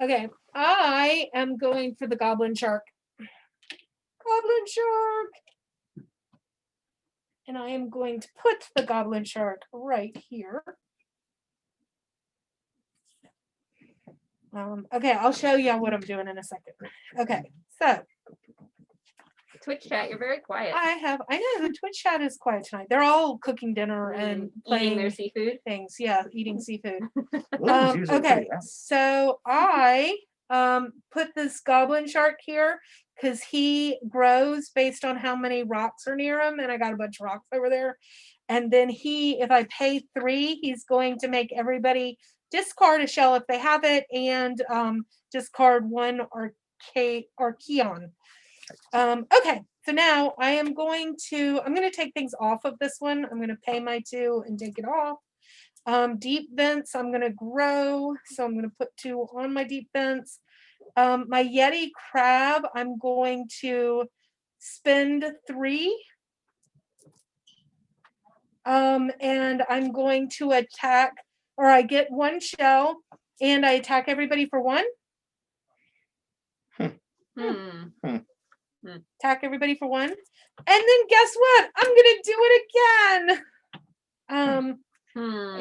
Okay, I am going for the goblin shark. Goblin shark. And I am going to put the goblin shark right here. Okay, I'll show you what I'm doing in a second. Okay, so Twitch chat, you're very quiet. I know the Twitch chat is quiet tonight. They're all cooking dinner and Eating playing their seafood. things. Yeah, eating seafood. Those usually Okay, pretty round. so I put this goblin shark here because he grows based on how many rocks are near him, and I got a bunch of rocks over there. And then if I pay 3, he's going to make everybody discard a shell if they have it, and discard 1 Archaeon. Okay, so now I'm going to take things off of this one. I'm going to pay my 2 and take it off. Deep vents, I'm going to grow. So I'm going to put 2 on my deep vents. My Yeti crab, I'm going to spend 3. And I'm going to attack, or I get 1 shell and I attack everybody for 1. Attack everybody for 1. And then guess what? I'm gonna do it again.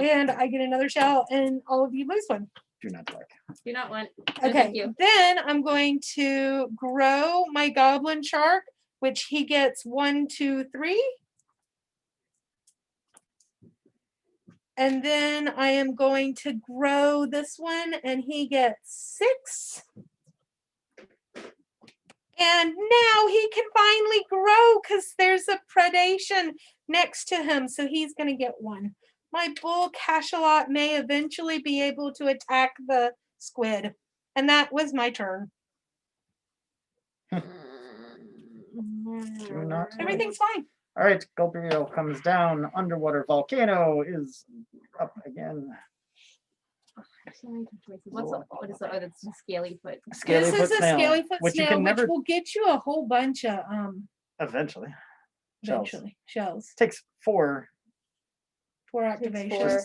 And I get another shell and all of you lose 1. Do not like. Do not want. No, Okay, thank you. then I'm going to grow my goblin shark, which he gets 1, 2, 3. And then I am going to grow this one and he gets 6. And now he can finally grow because there's a predation next to him. So he's going to get 1. My bull cachalot may eventually be able to attack the squid. And that was my turn. Do not. Everything's fine. All right, Gulperiel comes down. Underwater volcano is up again. What is the, oh, that's the scaly foot. Scaly This foot is a snail, scalyfoot which you snail, can which never will get you a whole bunch of eventually. Shells. eventually shells. Takes 4. 4 Takes activations.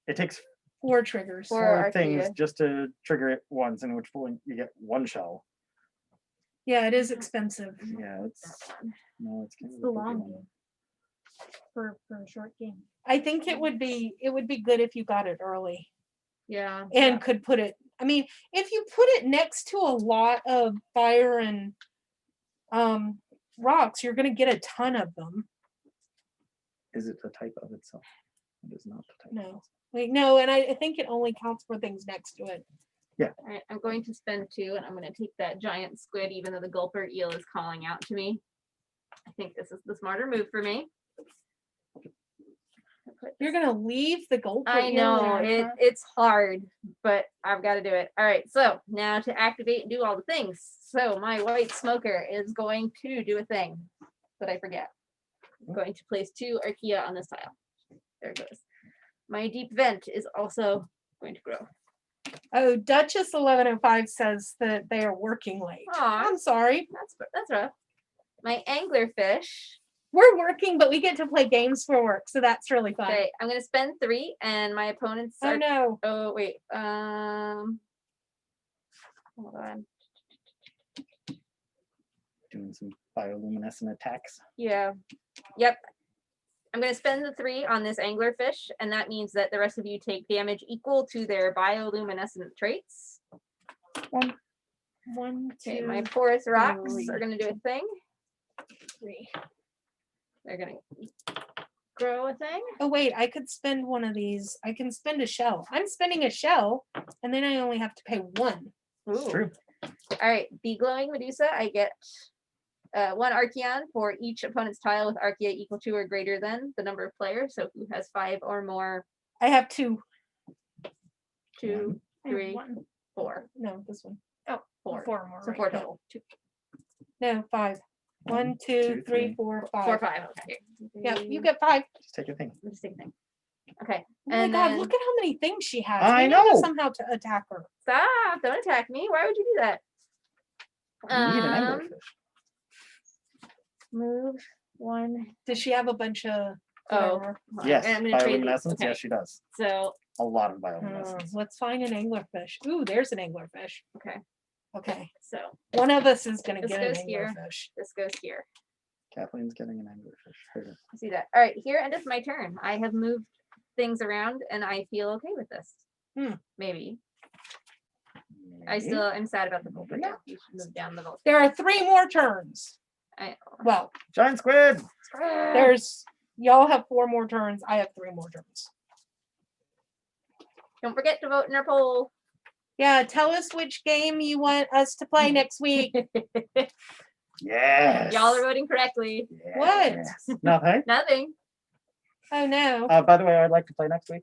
It takes 4 triggers. 4 things Archaea. just to trigger it once, in which point you get 1 shell. Yeah, it is expensive. Yeah, it's no, it's kind It's of the a big long one. game for a short game. I think it would be good if you got it early Yeah. and could put it. I mean, if you put it next to a lot of fire and rocks, you're going to get a ton of them. Is it the type of itself? It is not the type. No, wait, no, and I think it only counts for things next to it. All right, I'm going to spend 2, and I'm going to take that giant squid, even though the gulper eel is calling out to me. I think this is the smarter move for me. You're going to leave the gold. I know it's hard, but I've got to do it. All right, so now to activate and do all the things. So my white smoker is going to do a thing that I forget. I'm going to place 2 Archaea on this tile. There it goes. My deep vent is also going to grow. Oh, Duchess 1105 says that they are working late. Aw, I'm sorry. that's rough. My anglerfish. We're working, but we get to play games for work, so that's really fun. Okay, I'm gonna spend 3, and my opponents Oh are. no. Oh wait. Hold on. Doing some bioluminescent attacks. Yeah. Yep. I'm going to spend the 3 on this anglerfish, and that means that the rest of you take damage equal to their bioluminescent traits. 1, Okay, 2, my porous rocks 3. are going to do a thing. 3. They're going to grow a thing. Oh wait, I could spend one of these. I can spend a shell. I'm spending a shell, and then I only have to pay 1. It's Ooh. true. All right, the glowing Medusa, I get 1 Archaeon for each opponent's tile with Archaea equal to or greater than the number of players. So who has 5 or more? I have 2. 2, I have 3, 1. 4. No, this one. Oh, 4. 4 more. So right 4 now. total. 2, No, 5. 1, 2, 3, 4, 5. 4, 5. Okay. Yeah, you get 5. Just take a thing. Just take a thing. Okay. Oh my And god, then- look at how many things she has. I We need to know. somehow to attack her. Stop! Don't attack me. Why would you do that? You need an anglerfish. Move 1. Does she have a bunch of Oh, whatever? Yes, I'm gonna trade these. bioluminescence. Okay. Yes, she does. So A lot of bioluminescence. Let's find an anglerfish. Ooh, there's an anglerfish. okay. Okay. So One of us is gonna This get an goes here. anglerfish. this goes here. Kathleen's getting an anglerfish. Here. I see that. All right. Here endeth my turn. I have moved things around, and I feel okay with this. Maybe. I Maybe. still am sad about the gold. Maybe Yeah, not. you should move down the gold. There are 3 more turns. I, Well, Giant squid. there's y'all have 4 more turns. I have 3 more turns. don't forget to vote in our poll. Yeah, tell us which game you want us to play next week. Yes. Y'all are voting correctly. What? Yes. Nothing. Nothing. Oh no. By the way, I'd like to play next week.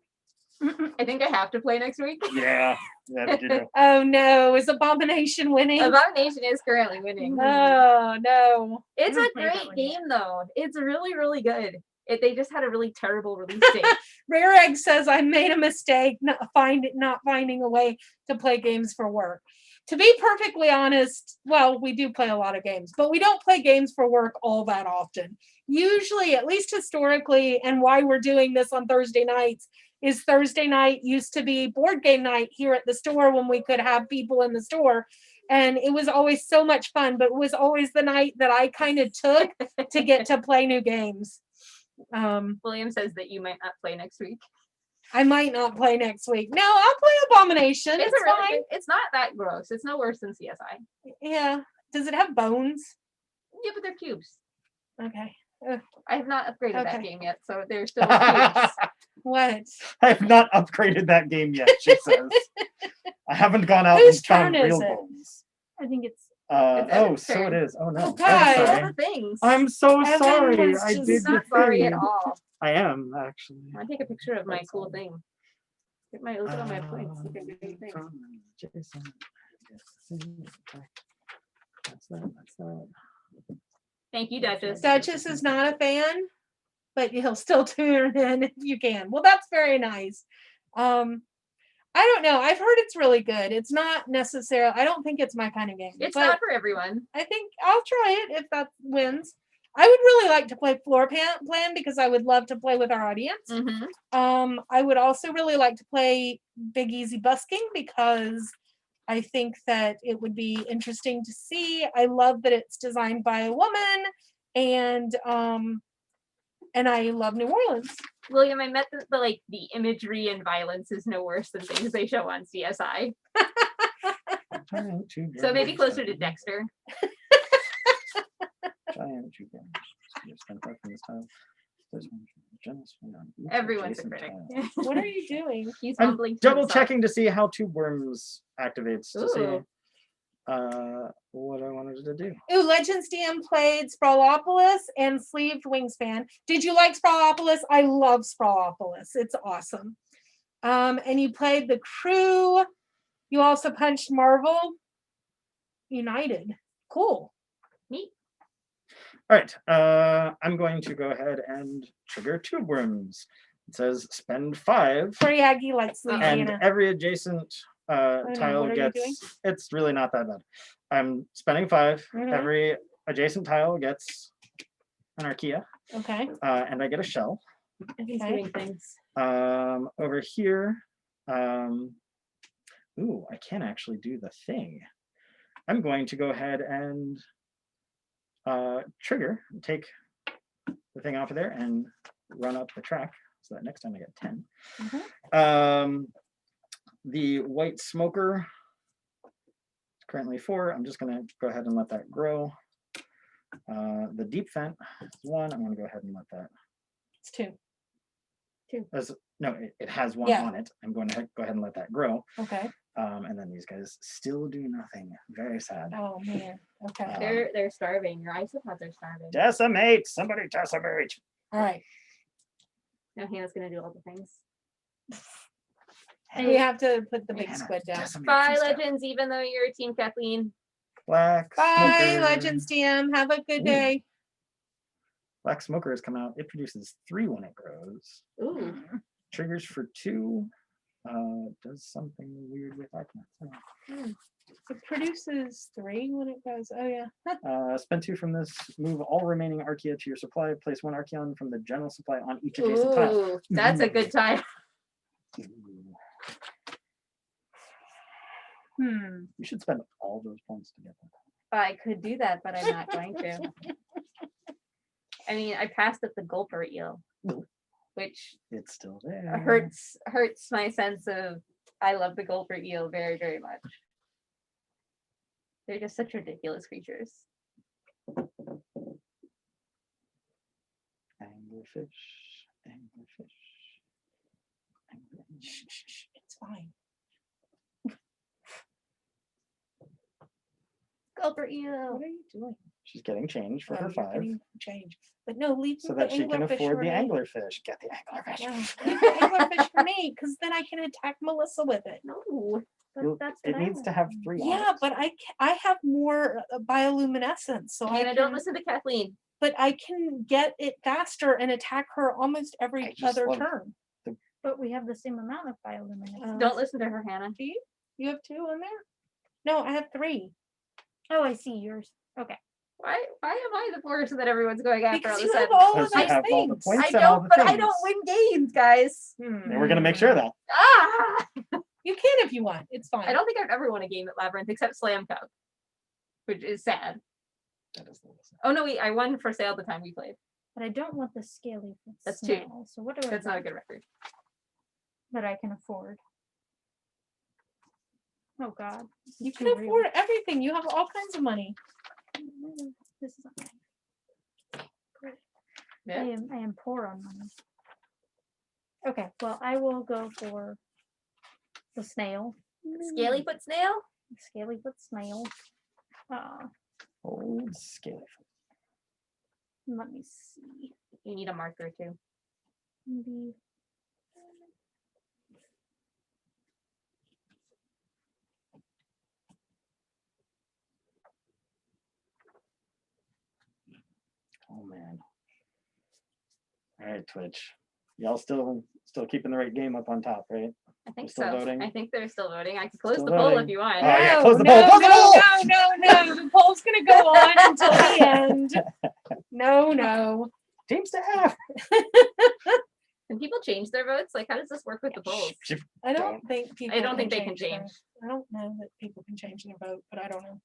I think I have to play next week. Yeah. Yeah, you do. Oh no, is Abomination winning? Abomination is currently winning. Oh no. It's I a haven't played that great one yet. game though. It's really, really good. They just had a really terrible release date. Rare Egg says I made a mistake not finding a way to play games for work. To be perfectly honest, well, we do play a lot of games, but we don't play games for work all that often. Usually, at least historically, and why we're doing this on Thursday nights is Thursday night used to be board game night here at the store when we could have people in the store. And it was always so much fun, but it was always the night that I kind of took to get to play new games. William says that you might not play next week. I might not play next week. No, I'll play Abomination. It's It's a really fine. good, it's not that gross. It's no worse than CSI. Yeah. Does it have bones? Yeah, but they're cubes. Okay. I have not upgraded that Okay. game yet, so they're still cubes. What? I have not upgraded that game yet, she says. I haven't gone out Whose and found turn is real it? bones. I think it's It's Oh, Evan's so turn. it is. Oh no. Oh, I'm God. All sorry. the things. I'm so Evan sorry. was I just did He's the not sorry at thing. all. I am actually. I want to take a picture of my That's cool all. thing. Look at all my points. Look at great things. From Jason. That's that. That's that. Thank you, Duchess. Duchess is not a fan, but he'll still tune in if you can. Well, that's very nice. I don't know. I've heard it's really good. It's not necessarily, I don't think it's my kind of game. It's but not for everyone. I think I'll try it if that wins. I would really like to play floor plan because I would love to play with our audience. I would also really like to play Big Easy Busking because I think that it would be interesting to see. I love that it's designed by a woman, and I love New Orleans. William, I met the imagery and violence is no worse than things they show on CSI. So maybe closer to Dexter. Giant two games. You've spent five from this tile. There's one generous one on each Everyone's a adjacent critic. tile. What are you doing? He's I'm mumbling to double himself. checking to see how Tube Worms activates to see Ooh. what I wanted to do. Ooh, Legends DM played Sprawlopolis and Sleeved Wingspan. Did you like Sprawlopolis? I love Sprawlopolis. It's awesome. And you played the crew. You also punched Marvel United. Cool. Neat. All right, I'm going to go ahead and trigger Tube Worms. It says spend 5, Free Aggie likes and Louisiana. every adjacent know, tile what are you doing? gets. It's really not that bad. I'm spending 5. Mhm. Every adjacent tile gets an Archaea, Okay. and I get a shell. He's Okay. doing things. Over here, ooh, I can actually do the thing. I'm going to go ahead and trigger, take the thing off of there and run up the track so that next time I get 10. The white smoker is currently 4. I'm just going to go ahead and let that grow. The deep vent is 1. I'm going to go ahead and let that. It's 2. No, it has 1 Yeah. on it. I'm going to go ahead and let that grow. Okay. And then these guys still do nothing. Very sad. Oh man. Okay. They're starving. Your isopods are starving. Decimate! Somebody decimate! All right. No, Hannah's gonna do all the things. And we have to put the big Hannah, squid down. decimate Bye, some stuff. Legends, even though you're Team Kathleen. Black Bye, smoker. Legends DM. Have a good Ooh. day. Black smoker has come out. It produces 3 when it grows. Ooh. Triggers for 2. Does something weird with Arcana. It produces 3 when it goes. Oh yeah. Spend 2 from this. Move all remaining Archaea to your supply. Place 1 Archaeon from the general supply on each adjacent tile. Ooh, that's a good time. Ooh. You should spend all those points to get that. I could do that, but I'm not going to. I mean, I passed up the gulper eel, which It's still there. hurts my sense of I love the gulper eel very, very much. They're just such ridiculous creatures. Anglerfish. Anglerfish. Anglerfish. Shh, shh, shh. It's fine. Gulper eel. What are you doing? She's getting change for Oh, her you're 5. getting change. But no, leave So the that she can anglerfish afford for the me. anglerfish. Get the anglerfish. Yeah, leave the anglerfish for me, because then I can attack Melissa with it. No. Well, That's it what I needs to want. have 3 on Yeah, it. but I have more bioluminescence, so Hannah, I don't can, listen to Kathleen. but I can get it faster and attack her almost I every just other love- turn. But we have the same amount of bioluminescence. Don't listen to her, Hannah. Do you? You have 2 on there? No, I have 3. Oh, I see yours. Okay. Why am I the person that everyone's going after Because all you of a have sudden? all of Because you those have all the things. points I and all don't, the but I things. don't win games, guys. And we're gonna make sure of that. Ah! You can if you want. It's fine. I don't think I've ever won a game at Labyrinth except Slam Cup, which is sad. That is the list. Oh no, I won for sale the time we played. But I don't want the scaly That's 2. snail. So what do I That's not a want good record. that I can afford? Oh God. this is You too can real. afford everything. You have all kinds of money. This is okay. Yeah. I am poor on money. Okay, well I will go for the snail. Scaly foot snail? Scaly foot snail. Old scaly. Let me see. You need a marker too. Maybe All right, Twitch. Y'all still keeping the right game up on top, right? I think still so. voting? I think they're still voting. I can close Still the poll if voting. you want. Oh, yeah, No, close the no, poll, close the poll! no. The poll's gonna go on until the end. No. Team staff. Can people change their votes? Like, how does this work with the polls? I don't think people. I don't think they can their- change. I don't know that people can change their vote, but I don't know.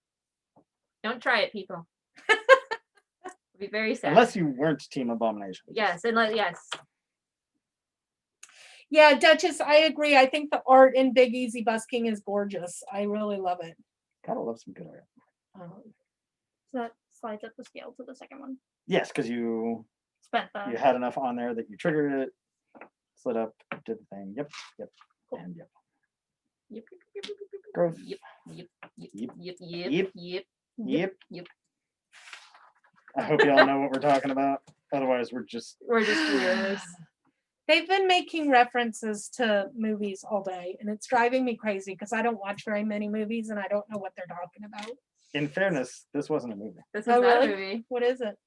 Don't try it, people. It'll be very sad. Unless you weren't Team Abomination. Yes, and like yes. Yeah, Duchess, I agree. I think the art in Big Easy Busking is gorgeous. I really love it. Gotta love some good art. Um, So that slides up the scale to the second one. Yes, because you Spent the had enough on there that you triggered it, slid up, did the thing. Yep. Cool. And yep. Yep. Growth. Yep. Yep. Yep. Yep. Yep. Yep. Yep. Yep. Yep. I hope you all know what we're talking about. Otherwise, we're just We're just weirdos. They've been making references to movies all day, and it's driving me crazy because I don't watch very many movies and I don't know what they're talking about. in fairness, this wasn't a movie. This is Oh, not really? a movie. What is it?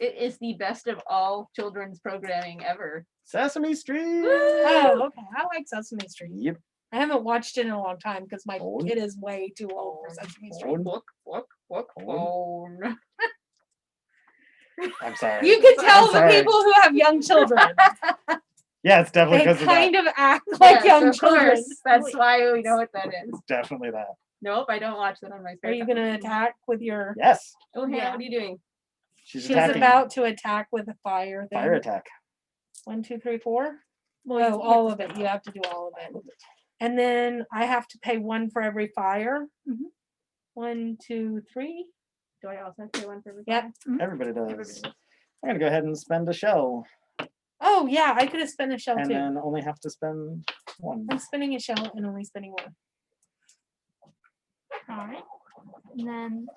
It is the best of all children's programming ever. Sesame Street. Oh, okay. I like Sesame Street. Yep. I haven't watched it in a long time because my Phone. kid is way too old for Sesame Street. Phone. Phone. I'm sorry. You can tell the sorry. people who have young children. Yeah, it's definitely They because of that. kind of act like Yes, young of children. course. That's why we know what that is. It's definitely that. Nope, I don't watch that on my spare Are you time. going to attack with your? Yes. Oh, Hannah, Yeah. what are you doing? She's She's attacking. about to attack with a fire thing. Fire attack. 1, 2, 3, 4. Well, Oh, all of it. You have to do all of it. And then I have to pay 1 for every fire. Mhm. 1, 2, 3. Do I also have to pay one for every Yep. fire? Everybody does. Everybody. I'm gonna go ahead and spend a shell, Oh yeah, I could have spent a shell and too. then only have to spend one. I'm spinning a shell and only spinning 1. All right. And then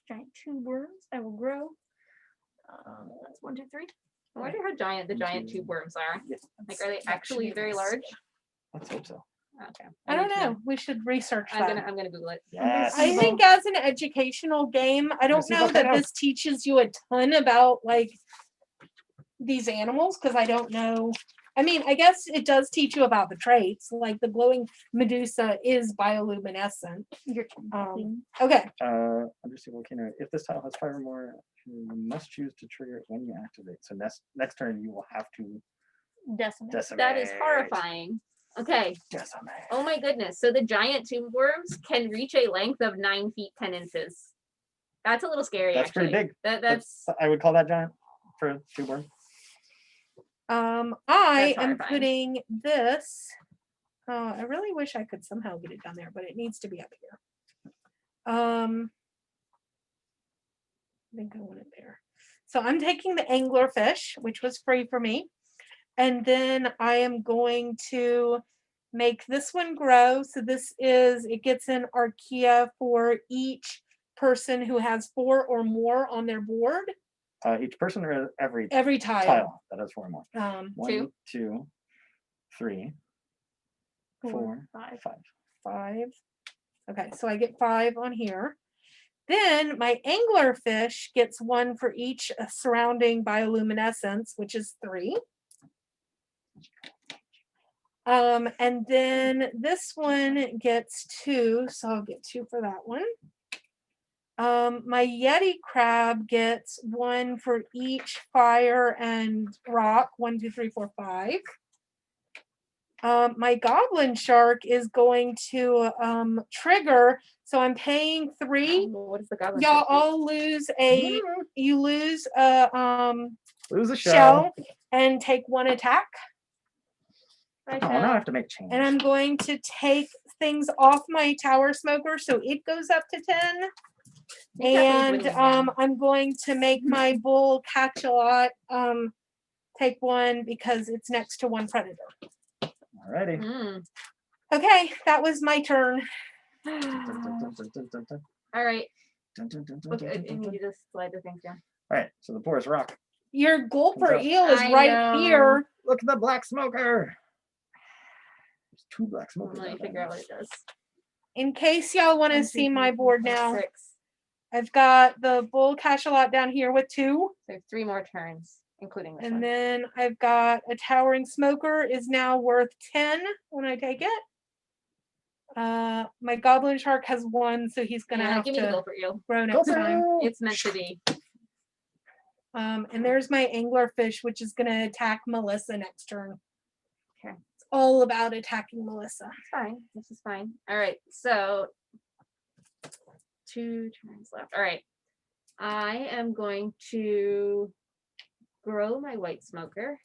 giant tube worms. I will grow. That's 1, 2, 3. I wonder how giant the giant tube worms are. Yes. Like, are they That actually should be very this. large? Let's hope so. Okay. I don't need to know. We should research that. I'm gonna Google it. Yes. I think as an educational game, I don't see know what that kind of- this teaches you a ton about like these animals because I don't know. I mean, I guess it does teach you about the traits, like the glowing Medusa is bioluminescent. Your turn, Um, Kathleen. Okay, Undersea volcano. If this tile has 5 or more, you must choose to trigger it when you activate. So next turn you will have to Decimate. decimate. That is horrifying. Okay. Decimate. Oh my goodness. So the giant tube worms can reach a length of 9 feet 10 inches. That's a little scary. That's actually. pretty big. That's I would call that giant for a tube worm. I That's am horrifying. putting this. I really wish I could somehow get it down there, but it needs to be up here. I think I want it there. So I'm taking the anglerfish, which was free for me. And then I am going to make this one grow. So it gets an archaea for each person who has 4 or more on their board. Each person or every Every tile. tile that has 4 or more. 1, Two. 2, 3, 4, 5. 5. 5. Okay, so I get 5 on here. Then my anglerfish gets 1 for each surrounding bioluminescence, which is 3. And then this one gets 2, so I'll get 2 for that one. My Yeti crab gets 1 for each fire and rock. 1, 2, 3, 4, 5. My goblin shark is going to trigger, so I'm paying 3. what is the goblin? Y'all shark do? all lose a Lose a shell and take 1 attack. Bye, Oh, now I Shell. have to make change. And I'm going to take things off my tower smoker so it goes up to 10. I think Kathleen's And winning again. I'm going to make my bull catch a lot take 1 because it's next to 1 predator. Alrighty. Mm. Okay, that was my turn. All right. Okay, I need you to slide the things down. Alright, so the porous rock. Your gulper Comes up. eel is I right know. here. Look at the black smoker. There's 2 black Let smokers. me out there. figure out what it does. In case y'all want to 1, 2, see 3, my 4, board 5, now, 6. I've got the bull cachalot down here with 2. So I have 3 more turns. including this And one. then I've got a towering smoker is now worth 10 when I take it. My goblin shark has 1, so he's gonna Yeah, have give me the to gopher eel. grow next time. It's meant to be. And there's my anglerfish, which is gonna attack Melissa next turn. Okay. It's all about attacking Melissa. It's fine. This is fine. All right. So 2 turns left. All right. I am going to grow my white smoker.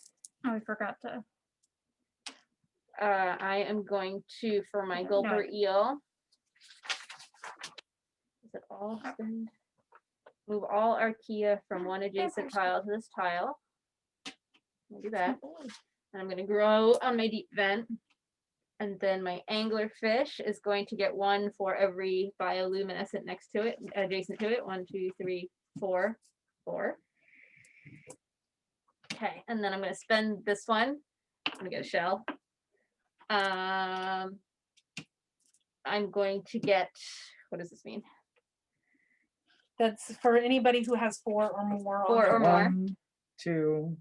Oh, I forgot to. I am going to, for my No, gulper I- eel. Is it all spend? Move all Archaea from one adjacent tile to this tile. I'll do that. And I'm going to grow on my deep vent. And then my anglerfish is going to get 1 for every bioluminescent next to it, adjacent to it. 1, 2, 3, 4, 4. Okay, and then I'm going to spend this one. I'm going to get a shell. I'm going to get, what does this mean? That's for anybody who has 4 or more. 4 or more. 1, 2,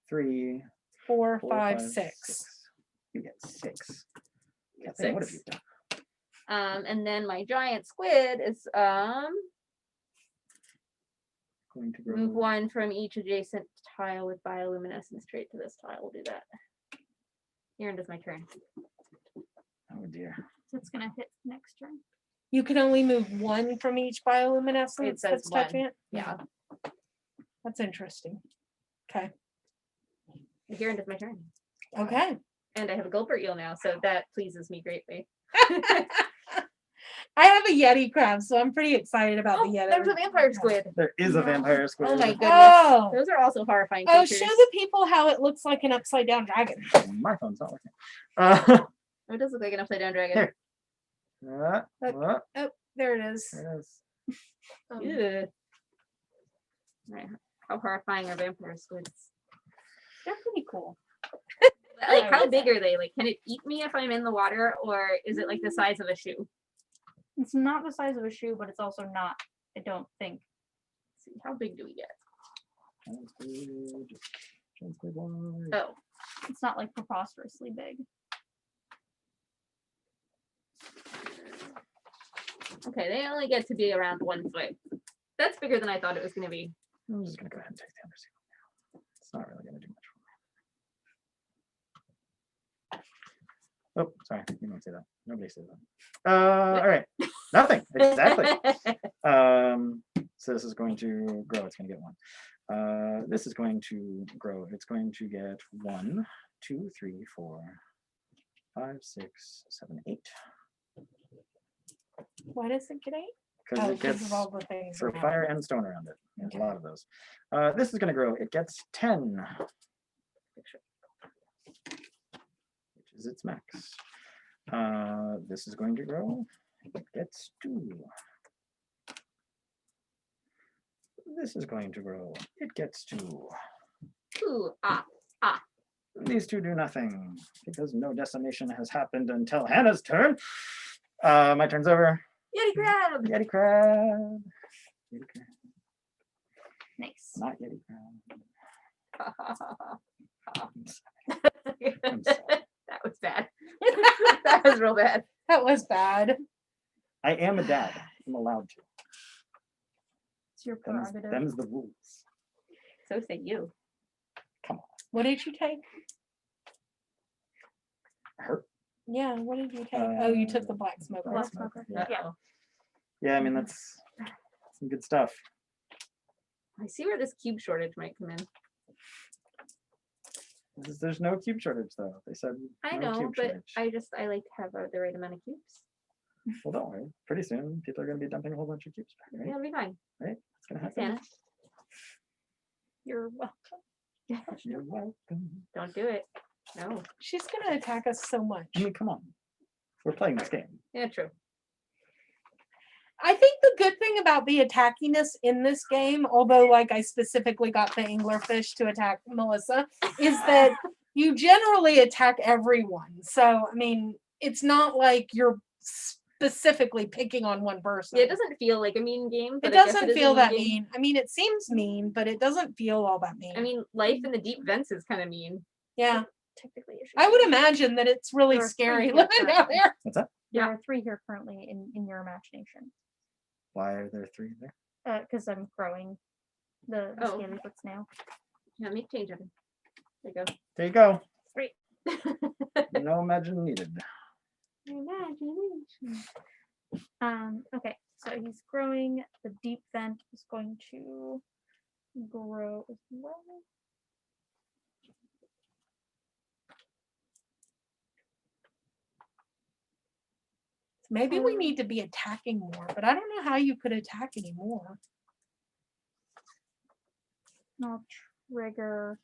3, 4, 4, 5, 5, 6. You get 6. You get Kathleen, what have 6. you done? And then my giant squid is Going to grow. move 1 from each adjacent tile with bioluminescence straight to this tile. We'll do that. Here and is my turn. Oh dear. So it's gonna hit next turn. You can only move 1 from each bioluminescence It says that's touching 1. it. Yeah. That's interesting. Okay. Here and is my turn. Okay. And I have a gulper eel now, so that pleases me greatly. I have a Yeti crab, so I'm pretty excited about the Yeti. There's a vampire squid. There is a vampire squid. Oh my goodness. Oh. Those are also horrifying Oh, creatures. show the people how it looks like an upside down dragon. My phone's not working. It does look like an upside down dragon. Here. There it is. There it is. Ew. Right. How horrifying are vampire squids? They're pretty cool. Like, how big are they? Like, can it eat me if I'm in the water, or is it like the size of a shoe? It's not the size of a shoe, but it's also not. I don't think. Let's see, how big do we get? Giant squid wide. Oh, It's not like preposterously big. okay. They only get to be around 1 foot. That's bigger than I thought it was going to be. I'm just gonna go ahead and take the other seal now. It's not really gonna do much for me. Oh, sorry. You don't say that. Nobody says that. All right. Nothing. Exactly. So this is going to grow. It's going to get 1. This is going to grow. It's going to get 1, 2, 3, 4, 5, 6, 7, 8. Why does it get 8? Because it because gets of all the things. so around fire it. and stone around it. There's Okay. a lot of those. This is going to grow. It gets 10, which is its max. This is going to grow. It gets 2. This is going to grow. It gets 2. Ooh, These 2 do nothing because no decimation has happened until Hannah's turn. My turn's over. Yeti crab. Yeti crab. Yeti crab. Nice. Not Yeti crab. I'm sorry. That was bad. That was real bad. That was bad. I am a dad. I'm allowed to. It's your Them's, prerogative. them's the rules. So say you. What did you take? Hurt. Yeah, what did you take? Oh, you took the black smoke. Black Black smoke, smoker. yeah. Yeah. Yeah, I mean that's some good stuff. I see where this cube shortage might come in. There's no cube shortage though. They said I no know, cube but shortage. I like to have the right amount of cubes. Well, don't worry. Pretty soon, people are going to be dumping a whole bunch of cubes back, right? It'll be fine. Right? It's going to Thanks, happen. Anna. You're welcome. You're welcome. Don't do it. No. She's gonna attack us so much. I mean, come on. We're playing this game. Yeah, true. I think the good thing about the attackiness in this game, although like I specifically got the anglerfish to attack Melissa, is that you generally attack everyone. So I mean, it's not like you're specifically picking on one person. Yeah, it doesn't feel like a mean game. It But I guess doesn't is a feel that game. mean. I mean, it seems mean, but it doesn't feel all that mean. I mean, life in the deep vents is kind of mean. yeah, Technically, it should I would be. imagine that it's really There are scary three living down currently. there. What's that? There Yeah. are 3 here currently in your imagination. Why are there 3 there? Because I'm growing the Oh. scaly bits now. Yeah, make change of it. There There you go. you go. No imagine needed. Imagination. Okay, so he's growing. The deep vent is going to grow as well. Maybe we need to be attacking more, but I don't know how you could attack anymore. I'll trigger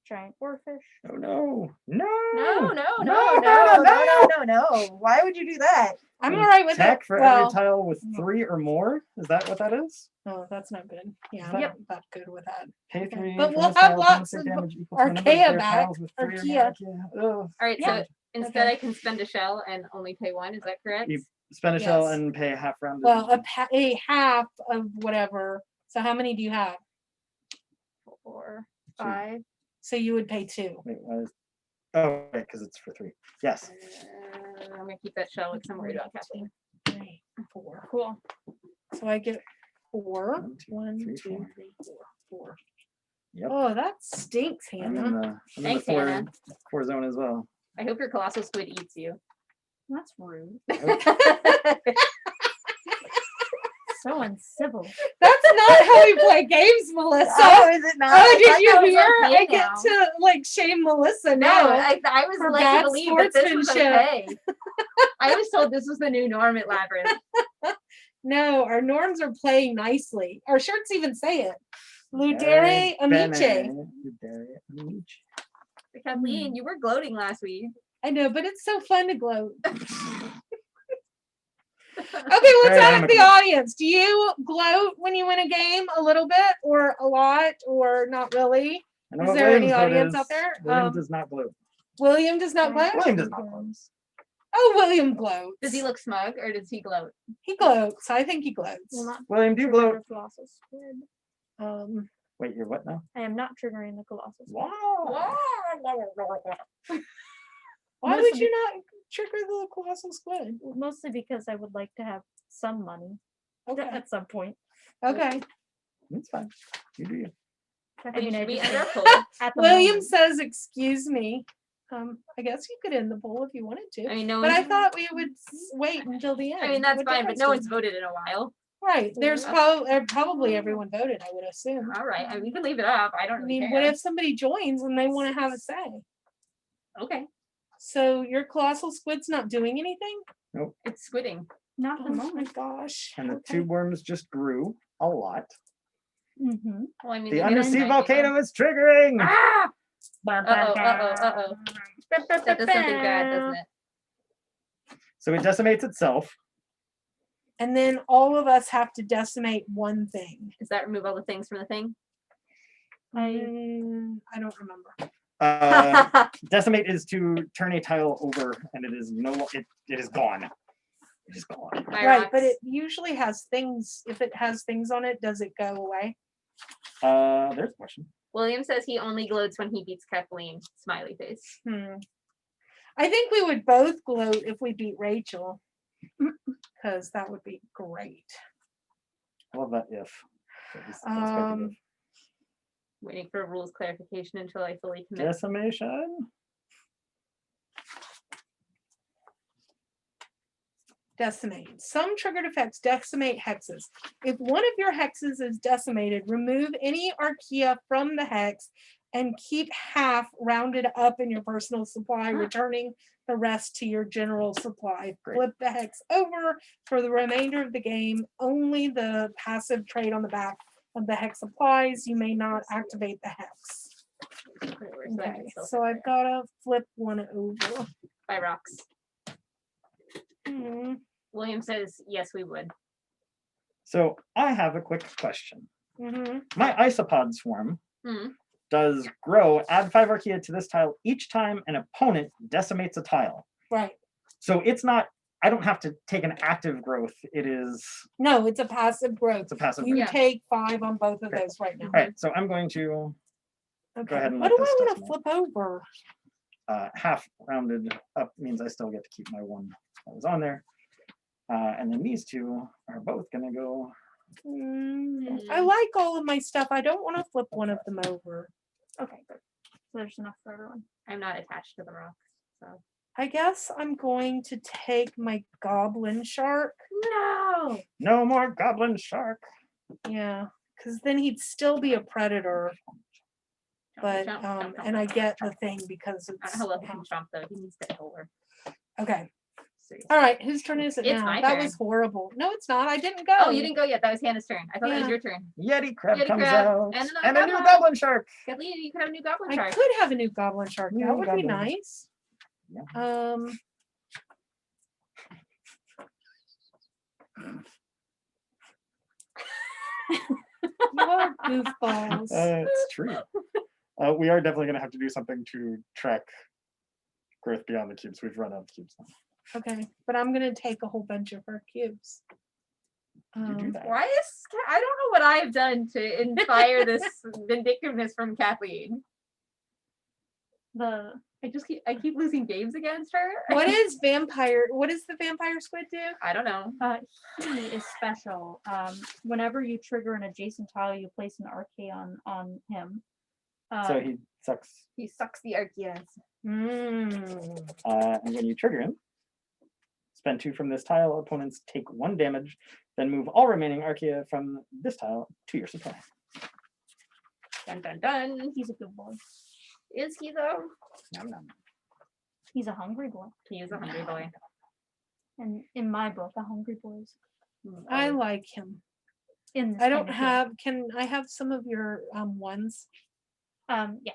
giant oarfish. Oh no. No. No, no, No, no, no, no, no, no. Why would you do that? I'm all right with Attack it. for Well, every tile with 3 or more. Is that what that is? oh, that's not good. Yeah, Yep. I'm not good with that. Pay 3. But for we'll this have tile, lots bonus of damage equal to the number of Archaea player back, tiles with 3 or more Archaea. Archaea. Ugh. All right, Yeah. so instead Okay. I can spend a shell and only pay 1. Is that correct? You spend a shell Yes. and pay a half round. Well, a half of whatever. So how many do you have? 4, 2. 5. So you would pay 2. Wait, what is? Oh, right, because it's for 3. Yes. I'm gonna keep that shell because I'm worried about Kathleen. 3, 4. Cool. So I get 4. 1, 2, 1, 3, 2, 4. 3, 4. 4. Yep. Oh, that stinks, I'm Hannah. in the Thanks, 4, Hannah. 4 zone as well. I hope your colossal squid eats you. That's rude. Oh, So uncivil. That's not how we play games, Melissa. is it not? Oh, did you hear? I get to like shame Melissa No, now. I was for led bad to believe that this was sportsmanship. okay. I was told this was the new norm at Labyrinth. No, our norms are playing nicely. Our shirts even say it. Ludere Very Amice. Ludere Amice. Kathleen, you were gloating last week. I know, but it's so fun to gloat. Okay, let's Very ask the amicable. audience. Do you gloat when you win a game a little bit or a lot or not really? I know Is what there any William's vote audience is. out there? William does not gloat. William does not gloat? William does not gloat. Oh, William gloats. Does he look smug or does he gloat? He gloats. I think he gloats. Will not William, do you trigger gloat? the colossal squid. Wait, you're what now? I am not triggering the colossal squid. Wow. Why would Mostly you not trigger the colossal squid? Mostly because I would like to have some money Okay. at some point. Okay. It's fine. You do you. And I you mean, I should be just- under a pool. at the William moment. says, "Excuse me." I guess you could end the poll if you wanted to. I mean, no But I one's. thought we would wait until the end. I mean, that's What fine, but difference no does one's voted in a while. Right. There's Yeah. probably everyone voted, I would assume. All right, I mean, we can leave it up. I don't I really mean, care. what if somebody joins and they want to have a say? Okay, So your colossal squid's not doing anything? it's squidding. Not at Oh the my moment. gosh. And the Okay. 2 worms just grew a lot. Mm-hmm. Well, I mean, The they did undersea it in volcano is triggering. Ah! Uh-oh. That does something bad, doesn't it? So it decimates itself. And then all of us have to decimate one thing. Does that remove all the things from the thing? I don't remember. Decimate is to turn a tile over, and it is it is gone. It is gone. My Right, but rocks. it usually has things. If it has things on it, does it go away? There's a question. William says he only gloats when he beats Kathleen. Smiley face. I think we would both gloat if we beat Rachel, because that would be great. I love that if. That's quite the if. Waiting for rules clarification until I fully commit. Decimation. Decimate. Some triggered effects decimate hexes. If one of your hexes is decimated, remove any archaea from the hex and keep half rounded up in your personal supply, returning the rest to your general supply. Great. Flip the hex over for the remainder of the game. Only the passive trait on the back of the hex applies. You may not activate the hex. Where's that? Okay, It's still so I've there. got to flip one over. By rocks. Hmm. William says yes, we would. So I have a quick question. Mhm. My isopod swarm Hmm. does grow, add 5 archaea to this tile each time an opponent decimates a tile. Right. So it's not I don't have to take an active growth. It is, No, it's a passive growth. it's a passive You growth. Yeah. take 5 on both of Okay. those right now. All right, so I'm going to Okay. ahead and What let do I this want to decimal. flip over? Half rounded up means I still get to keep my 1 that was on there. And then these two are both gonna go. I like all of my stuff. I don't want to flip one of them over. Okay, good. So there's enough for everyone. I'm not attached to the rocks, so. I guess I'm going to take my goblin shark. No. No more goblin shark. Yeah, because then he'd still be a predator. But and I get the thing because it's I love him chomp though. He needs to get over. okay. Seriously. All right, whose turn is it It's now? my That turn. was horrible. No, it's not. I didn't go. Oh, you didn't go yet. That was Hannah's turn. I thought that was Yeah. your turn. Yeti crab Yeti comes crab out. and And another a new goblin. goblin shark. Kathleen, you could have a new goblin I shark. could have a new goblin shark. That New would be goblin. nice. Yeah. You are goofballs. It's true. We are definitely gonna have to do something to track growth beyond the cubes. We've run out of cubes now. Okay, but I'm gonna take a whole bunch of her cubes. You do that. Why is I don't know what I've done to inspire this vindictiveness from Kathleen. I keep losing games against her. What does the vampire squid do? I don't know. He is special. Whenever you trigger an adjacent tile, you place an arcane on him. So he sucks. He sucks the Archeas. And when you trigger him, spend 2 from this tile. Opponents take 1 damage. Then move all remaining Archaea from this tile to your supply. Dun dun dun. He's a good boy. Is he though? Nom, nom. He's a hungry boy. He is a hungry boy. And in my book, a hungry boy is I like him. in this. I don't kind of have. Can I have some of your ones? game. Yeah.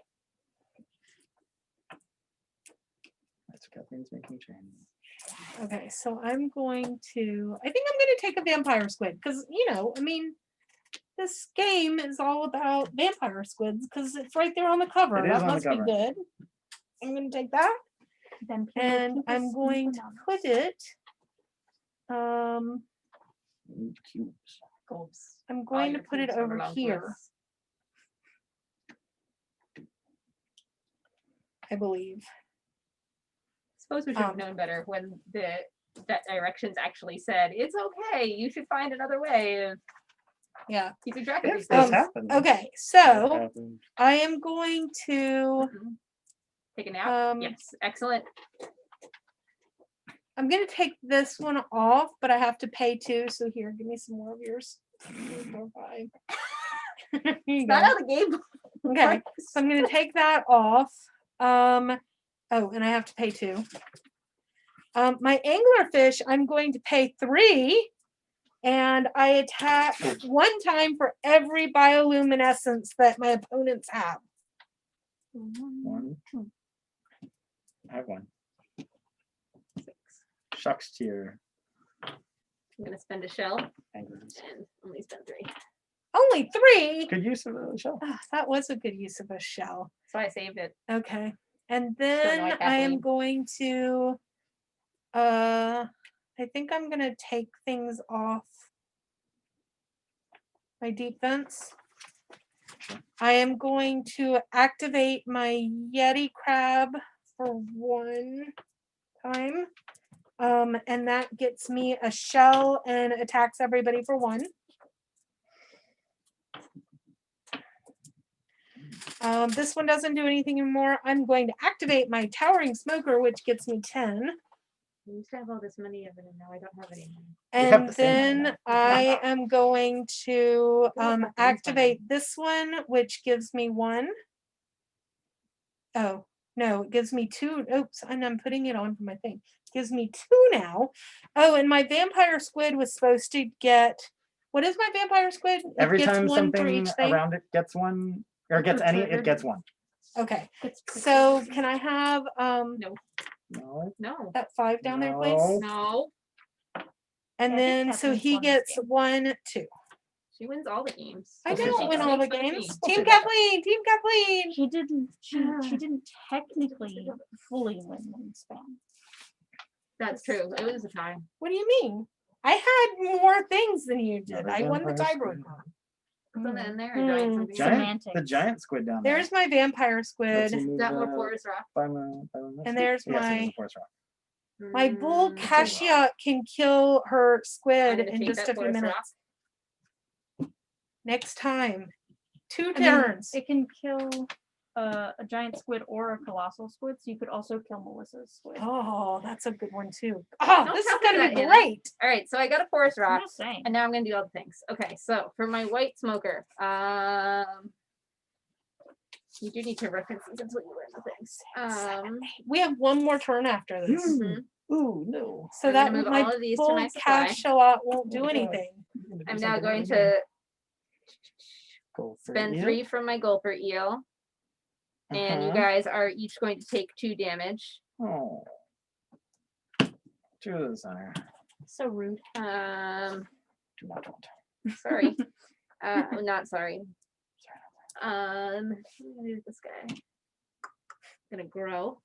That's what Kathleen's making change. Okay, so I'm going to. I think I'm going to take a vampire squid because I mean, this game is all about vampire squids because it's right there on the cover. It is That on the must be cover. good. I'm going to take that Then and I'm going to put it. Need cubes. Gulps. I'm All going to your put it cubes over belong to here. us. I believe. Suppose we should have known better when that directions actually said it's okay. You should find another way of Yeah. keeping track of If these this things. happens. Okay, if so happens. I am going to. Mhm. Take a nap. Yes, excellent. I'm going to take this one off, but I have to pay 2. So here, give me some more of yours. 3, 4, 5. Here you Not go. how the game. Okay, so I'm going to take that off. Oh, and I have to pay 2. My anglerfish, I'm going to pay 3, and I attack 1 time for every bioluminescence that my opponents have. 1. I have 1. 6. Shucks to your I'm gonna spend a shell anglers. and only spend 3. Only 3? Good use of the shell. Ah, that was a good use of a shell. So I saved it. Okay, and then like I am Kathleen. going to. I think I'm gonna take things off my deep fence. I am going to activate my Yeti crab for 1 time. And that gets me a shell and attacks everybody for 1. This one doesn't do anything anymore. I'm going to activate my towering smoker, which gets me 10. I used to have all this money of it, and now I don't have any money. have And the same then I am going to have the activate this one, which gives me 1. Oh, no, it gives me 2. Oops, and I'm putting it on for my thing. Gives me 2 now. Oh, and my vampire squid was supposed to get. What is my vampire squid? It Every gets time 1 for something each thing. around it gets 1 or gets any, it gets 1. Okay, It's tricky. so can I have No. No. that 5 down there, please? No. No. And Yeah, I think then so Kathleen's he won this gets game. 1, 2. She wins all the games. I We'll see don't about win that. all the Makes fun of games. me. Team Kathleen, Team Kathleen. She didn't. She didn't technically fully win one span. That's true. It was a tie. What do you mean? I had more things than you did. Another I won the vampire squid. tiebreaker. Put them in there. Hmm. Or giant something. Giant, Semantics. the giant squid down there. There's my vampire squid, Let's remove Got more the porous rock. and there's yes, it is my a porous rock. my bull Mm, cassia can kill her I'm squid gonna in take just that a few porous rock. minutes. Next time, 2 I mean, turns. it can kill a giant squid or a colossal squid, so you could also kill Melissa's squid. Oh, that's a good one too. Oh, Don't this is tell me gonna that, be Hannah. great. All right, so I got a porous I'm rock, just saying. and now I'm gonna do all the things. Okay, so for my white smoker, you do need to reference these until you learn the things. We have one more turn after this. Mhm. Ooh, no. So I'm that gonna move my all of these to bull my supply. cassia won't do Oh, God. anything. I'm now going to go for spend eel. 3 from my gulper eel, and you Uh-huh. guys are each going to take 2 damage. Oh. 2 to the center. So rude. Do not want. Sorry. Not sorry. What am I gonna do with this guy? I'm gonna grow.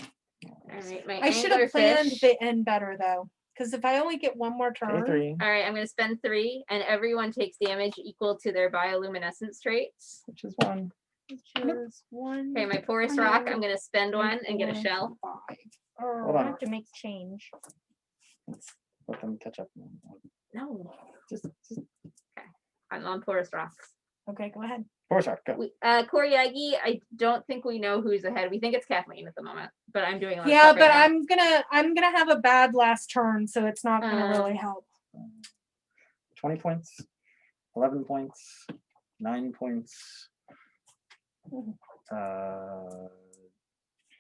All right, my I should have planned anglerfish. the end better though, because if I only get one more Okay, turn, 3, All right, I'm gonna spend 3, and everyone takes damage equal to their bioluminescence traits. which is 1. Which is 1. Okay, my porous I rock, know. I'm gonna spend 1 and get a 4, shell. 5. Hold I on. have to make change. Let them catch up. No, Just I'm on porous rocks. Okay, go ahead. porous rock, go. Koryagi, I don't think we know who's ahead. We think it's Kathleen at the moment, but I'm doing a lot of Yeah, stuff but right now. I'm gonna have a bad last turn, so it's not gonna really help. 20 points, 11 points, 9 points.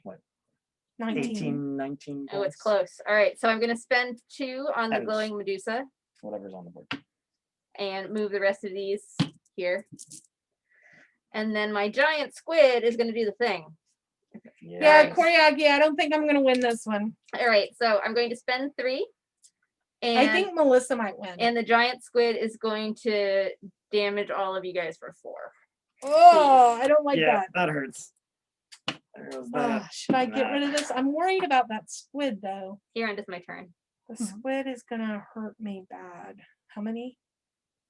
What? 19. 18, 19 Oh, it's points. close. All right, so I'm gonna spend 2 on the That is- glowing Medusa Whatever's on the board. and move the rest of these here. And then my giant squid is gonna do the thing. Yeah, Alright. Koryagi, I don't think I'm gonna win this one. All right, so I'm going to spend 3. And, I think Melissa might win. and the giant squid is going to damage all of you guys for 4. Oh, I don't like yeah, that. that hurts. There goes that. Should I get and rid that. of this? I'm worried about that squid though. Here ends my turn. The Mhm. squid is gonna hurt me bad. How many?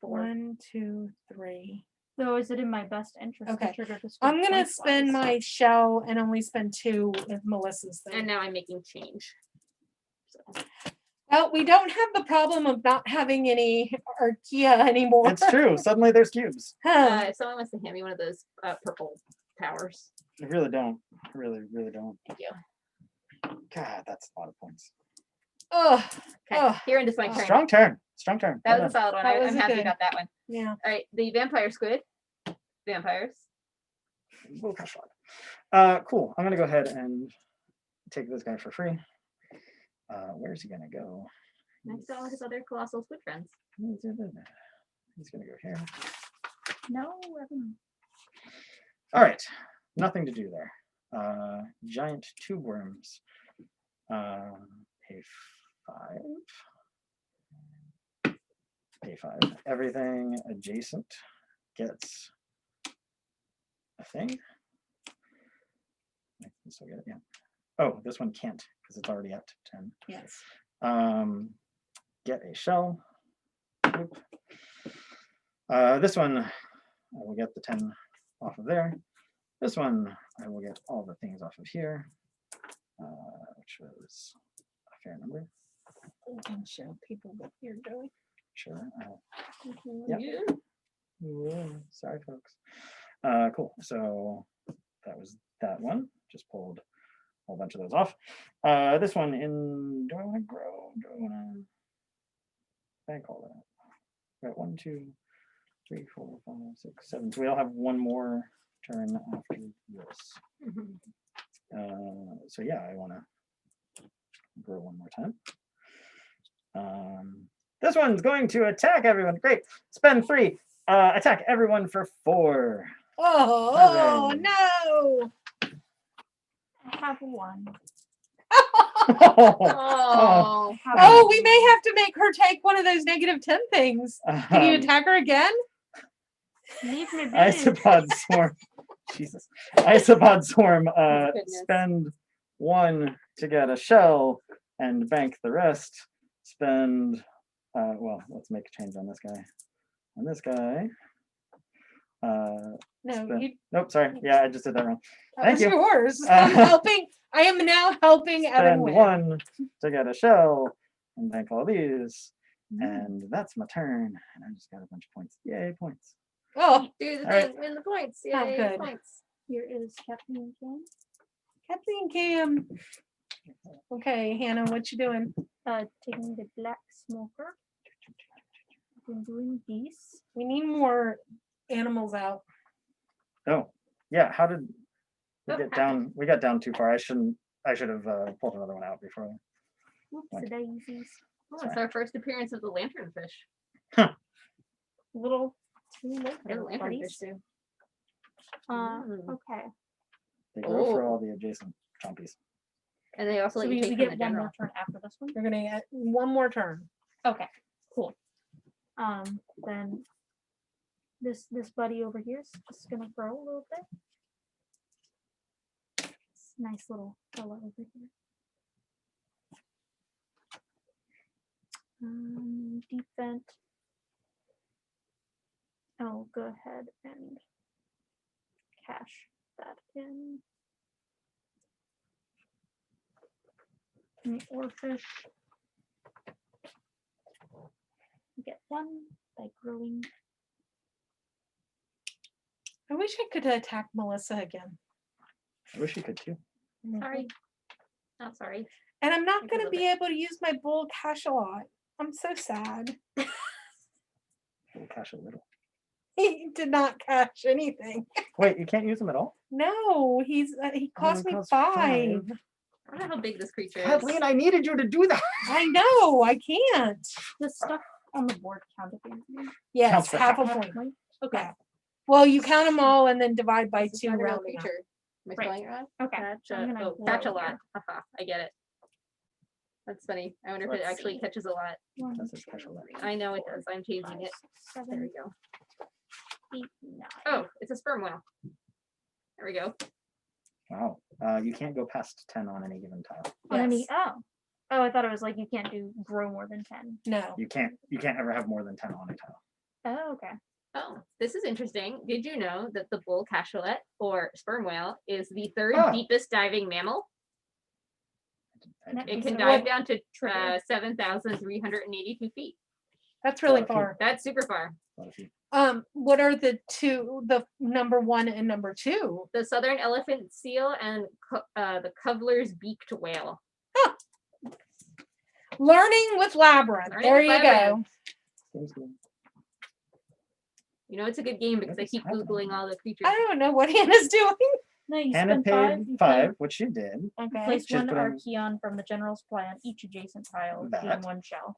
4. 1, 2, 3. So is it in my best interest Okay. to trigger the squid I'm gonna points-wise? spend my shell and only spend 2 with Melissa's And thing. now I'm making change. So, Well, we don't have the problem of not having any Archaea anymore. It's true. Suddenly there's cubes. Huh. if someone wants to hand me one of those purple towers, I really don't. I really don't. thank you. God, that's a lot of points. Oh, Okay, Oh. here ends my turn. Strong turn. Strong turn. That Well was a solid one. That was I'm a happy good- about that one. yeah. All right, the vampire squid. Vampires. done. Little cash log. Cool. I'm gonna go ahead and take this guy for free. Where's he gonna go? Next to all his other colossal squid friends. He's gonna go here. No, All right. Nothing to do there. Giant tube worms. Pay 5. Pay 5. Everything adjacent gets a thing. I can still get it, yeah. Oh, this one can't because it's already at 10. Yes. Get a shell. Oop. This one, I will get the 10 off of there. This one, I will get all the things off of here, which was a fair number. And show people what you're doing. Sure. Yep. Yep. Ooh, sorry, folks. Cool. So that was that one. Just pulled a whole bunch of those off. This one in. Do I want to grow? Do I want to bank all that? Right. 1, 2, 3, 4, 5, 6, 7. So we all have one more turn after this. So yeah, I want to grow one more time. This one's going to attack everyone. Great. Spend 3. Attack everyone for 4. Oh, Hooray. no. I have 1. Oh, Oh, we may have to make her take one of those -10 things. Can you attack her again? Leave me be. Isopod swarm. Jesus. Isopod swarm. Goodness. Spend 1 to get a shell and bank the rest. Spend, well, let's make a change on this guy. On this guy. No, Spend- you, Nope, sorry. Yeah, I just did that wrong. that Thank was you. yours. I'm helping. I am now helping Evan Spend win. 1 to get a shell and bank all these. Mm. And that's my turn. And I just got a bunch of points. Yay, points. Oh, Do the All right. thing, win the points. Oh, Yay, good. points. Here is Kathleen again. Kathleen Cam. Okay, Hannah, what you doing? Taking the black smoker. I'm doing these. We need more animals out. Oh, yeah. How did we Oh, get happened. down? We got down too far. I should have pulled another one out before. Whoops, Like- the daisies. Oh, it's our first appearance of the lanternfish. Little too late What do there, lanternfish buddies. do? Okay. They grow for Oh. all the adjacent chompies. And they also So let you we take from get the one general. more turn after this one. We're gonna get one more turn. Okay, cool. Then this buddy over here is just gonna grow a little bit. This nice little fella over here. Deep vent. I'll go ahead and cash that in. And the oarfish. Get 1 by growing. I wish I could attack Melissa again. I wish you could too. Sorry. Not sorry. And I'm not Take a gonna little be able to use my bull cachalot. I'm so sad. We'll cash a little. He did not catch anything. Wait, you can't use them at all? No, he cost me costs 5. five. I don't know how big this creature is. Kathleen, I needed you to do that. I know, I can't. The stuff on the board counted in. Yes, Counts for half a half. point. Okay. Yeah. Well, you count them all and then divide by This is 2 not a real rounding up. creature. Am I Right. spelling it wrong? Okay. Catch I'm gonna grow catch a here. lot. Haha, I get it. That's funny. I wonder if it Let's actually see. catches a lot. 1, That's a 2, special letter. 3, I know it 4, does. I'm changing 5, it. 6, There we 7, go. 8, 9. Oh, it's a sperm whale. There we go. Wow. You can't go past 10 on any given tile. On any, Yes. oh, I thought it was like you can't grow more than 10. No. You can't ever have more than 10 on a tile. Oh, okay. Oh, this is interesting. Did you know that the bull cachalot or sperm whale is the 3rd Oh. deepest diving mammal? That It is can a dive what down to trigger. 7,382 feet. That's really Oh, okay. far. That's super far. A lot of feet. What are the number 1 and number 2? The southern elephant seal and the Covler's beaked whale. Learning with Labyrinth. Learning There with you Labyrinth. Seems good. You know, it's a good game because I What is keep happening? Googling all the creatures. I don't know what Hannah's doing. No, you Hannah spend 5. paid You 5, which you did. Okay. Place She's 1 putting- Archeon from the general supply on each adjacent tile, including That. 1 shell.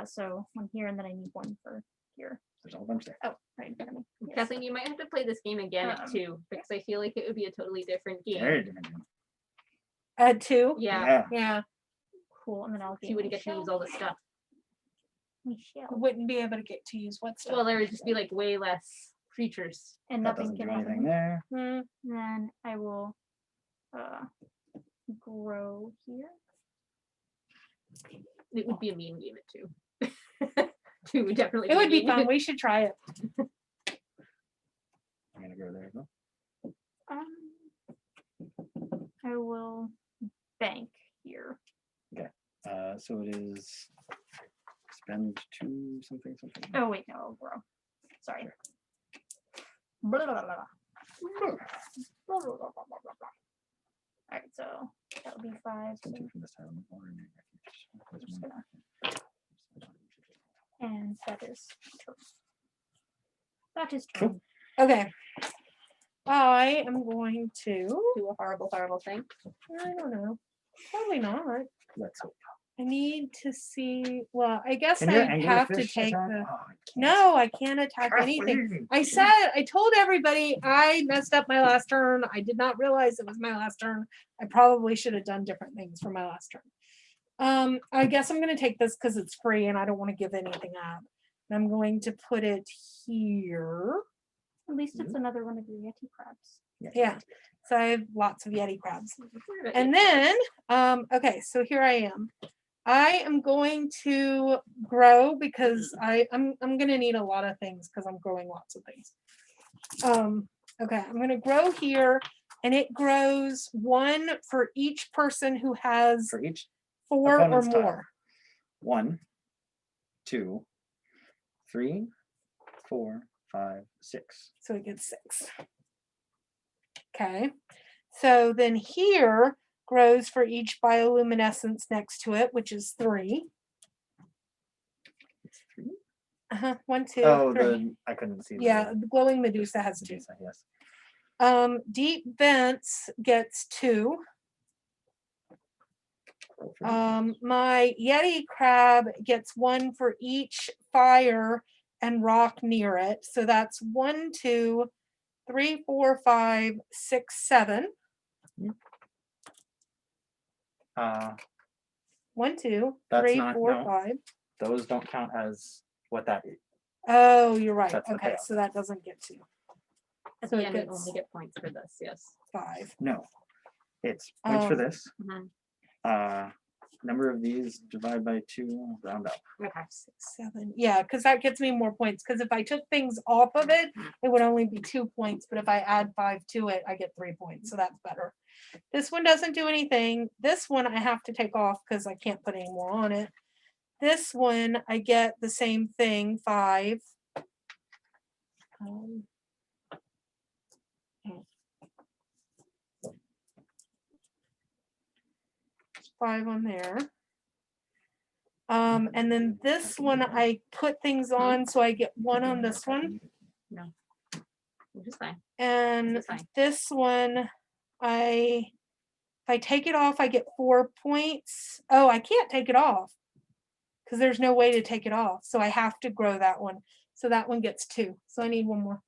So 1 here, and then I need 1 for here. There's a whole bunch there. Oh, right in front of me. Yes. Kathleen, you might have to play this game again at Um, 2 because I feel like it would be a totally different game. Very different. Add 2. Yeah, Yeah. Cool, and then I'll she gain wouldn't my get to shell. use all the stuff. My shell. Wouldn't be able to get to use what stuff. Well, there would just be like way less creatures. And That nothing doesn't do can anything happen. there. Hmm. Then I will grow here. It would be a mean game at 2. 2 would definitely It would be mean. fun. We should try it. I'm gonna go there as well. I will bank here. So it is spend 2 something something. Oh wait, no, I'll grow. Sorry. Blah, blah, blah, blah. Blah, blah, blah, blah, blah, blah, blah. All right, so that would be 5. Spend 2 from this tile and 4 in your refuge. just And that is turn. That is Cool. turn. Okay. I am going to. Do a horrible, horrible thing. I don't know. Probably not. Let's hope. I need to see. Well, I guess Can your I have to anglerfish take attack? the. Oh, I can't. No, I can't attack anything. Kathleen! I told everybody I messed up my last turn. I did not realize it was my last turn. I probably should have done different things for my last turn. I guess I'm going to take this because it's free and I don't want to give anything up. And I'm going to put it here. At least it's another one of your Yeti crabs. Yeah. So I have lots of Yeti crabs. But And yeah, then, okay, so here I am. I am going to grow because I'm gonna need a lot of things because I'm growing lots of things. Okay, I'm gonna grow here, and it grows 1 for each person who has For each 4 or opponent's tile. more. 1, 2, 3, 4, 5, 6. So it gets 6. Okay, so then here grows for each bioluminescence next to it, which is 3. It's 3. 1, 2, Oh, 3. I couldn't see. Yeah, the glowing Medusa has 2. Medusa, yes. Deep vents gets 2. Roll for these. My Yeti crab gets 1 for each fire and rock near it. So that's 1, 2, 3, 4, 5, 6, 7. Uh, 1, 2, That's 3, not- 4, no. 5. those don't count as what that is. Oh, you're right. That's the Okay, payoff. so that doesn't get 2. at So the it end, we gets only get points for this. Yes. 5. No. It's points for Um, this. Mhm. Number of these divide by 2, round up. Okay. 6, 7. Yeah, because that gets me more points. Because if I took things off of it, it would only be 2 points. But if I add 5 to it, I get 3 points. So that's better. This one doesn't do anything. This one I have to take off because I can't put any more on it. This one I get the same thing, 5. 5 on there. And then this one I put things on, so I get 1 on this one. Which is fine. And This is fine. this one, if I take it off, I get 4 points. Oh, I can't take it off because there's no way to take it off. So I have to grow that one. So that one gets 2. So I need 1 more.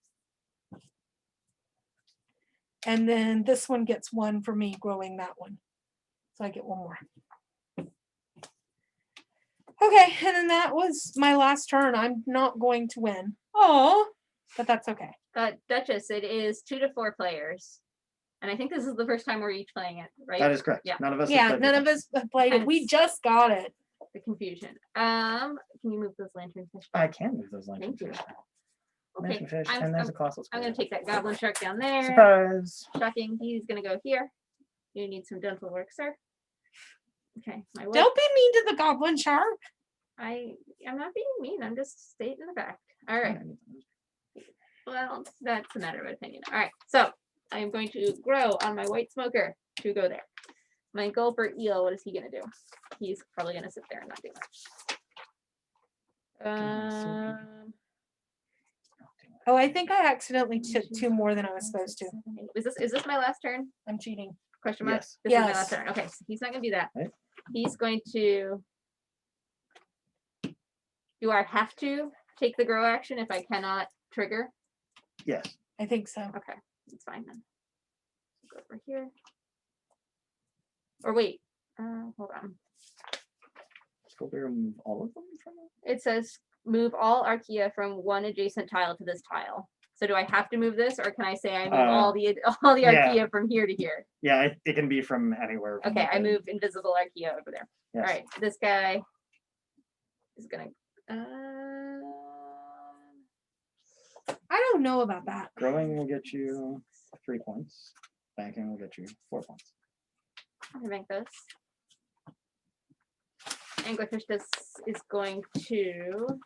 And then this one gets 1 for me growing that one. So I get 1 more. Okay, and then that was my last turn. I'm not going to win. Oh, but that's okay. Duchess, it is 2 to 4 players. And I think this is the first time we're each playing it, right? That is correct. Yeah. None of us. Yeah, none of us have played it. We Hence- just got it. The confusion. Can you move those lanterns? Fish? I can move those lines. Thank you. Okay, Lantern fish, I'm- and there's I'm- a colossal I'm gonna squid. take that goblin shark down there. Surprise! Shocking. He's gonna go here. You need some dental work, sir. Okay, my wood. Don't be mean to the goblin shark. I'm not being mean. I'm just stating the fact. All right. Well, that's a matter of opinion. All right. So I am going to grow on my white smoker to go there. My gulper eel, what is he gonna do? He's probably gonna sit there and not do much. Oh, I think I accidentally took 2 more than I was supposed to. Is this my last turn? I'm cheating. Question mark? Yes. This is my Yes. last turn. Okay, so he's not gonna do that. Right. He's going to. Do I have to take the grow action if I cannot trigger? Yes. I think so. Okay, it's fine then. Go over here. Or wait, hold on. Let's go over and move all of them from it. It says move all archaea from one adjacent tile to this tile. So do I have to move this, or can I say I move all the yeah. archaea from here to here? Yeah, it can be from anywhere. from Okay, I within. move invisible archaea over there. Yes. All right, this guy is gonna. I don't know about that. Growing will get you 3 points. Banking will get you 4 points. I'm gonna make this. Anglerfish is going to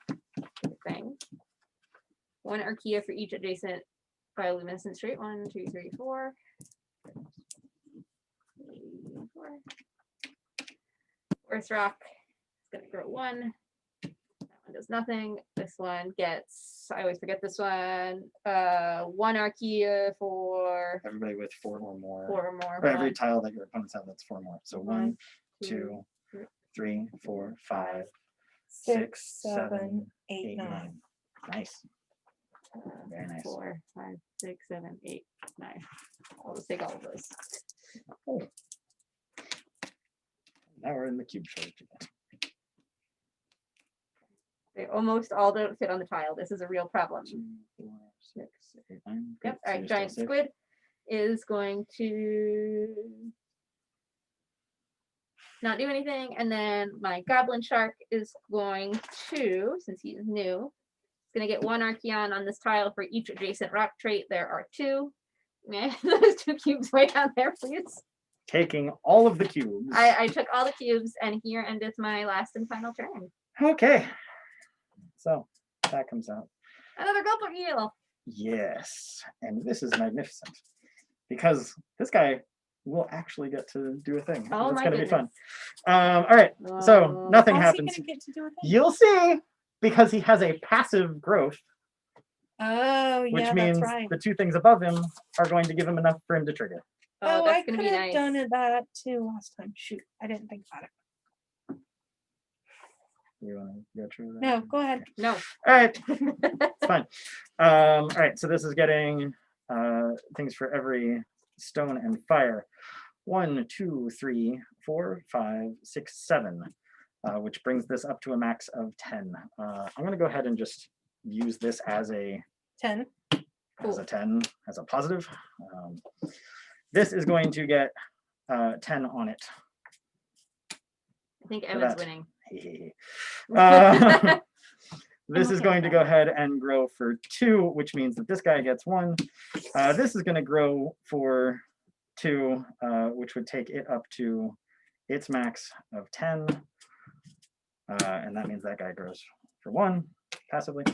thing. 1 archaea for each adjacent bioluminescent trait. 1, 2, 3, 4. 4. Earth rock is gonna grow 1. That one does nothing. This one gets, I always forget this one. 1 archaea for Everybody with 4 or more. 4 or more. Or every One, tile that your opponents have, that's 4 more. So 1, 2, 3, 4, 5, 6, 7, 8, 9. Nice. Very nice. 4, 5, 6, 7, 8, 9. I'll just take all of those. Now we're in the cube shortage again. They almost all don't fit on the tile. This is a real problem. 2, 4, 6, 8, 9. Yep. Good, All so right. you're still Giant safe. squid is going to not do anything, and then my goblin shark is going to, since he is new, he's going to get 1 Archeon on this tile for each adjacent rock trait. There are 2. Yeah, those 2 cubes way down there, please. Taking all of the cubes. I took all the cubes, and here endeth my last and final turn. Okay. So that comes out. Another gulper eel. Yes. And this is magnificent. Because this guy will actually get to do a thing. Oh It's my gonna be fun. goodness. All right. So Oh. nothing How's he happens. gonna get to do it then? You'll see, because he has a passive growth, Oh, which yeah, means that's right. the 2 things above him are going to give him enough for him to trigger. Oh, I that's could gonna be have nice. done that too last time. Shoot, I didn't think about it. You want to go through that? No, go ahead. No. All right. It's fine. All right. So this is getting things for every stone and fire. 1, 2, 3, 4, 5, 6, 7, which brings this up to a max of 10. I'm going to go ahead and just use this as a 10. 10, as a positive. This is going to get 10 on it. I think So Evan's that- winning. This is okay going with to go ahead and grow for 2, which means that this guy gets 1. This is going to grow for 2, which would take it up to its max of 10. And that means that guy grows for 1 passively.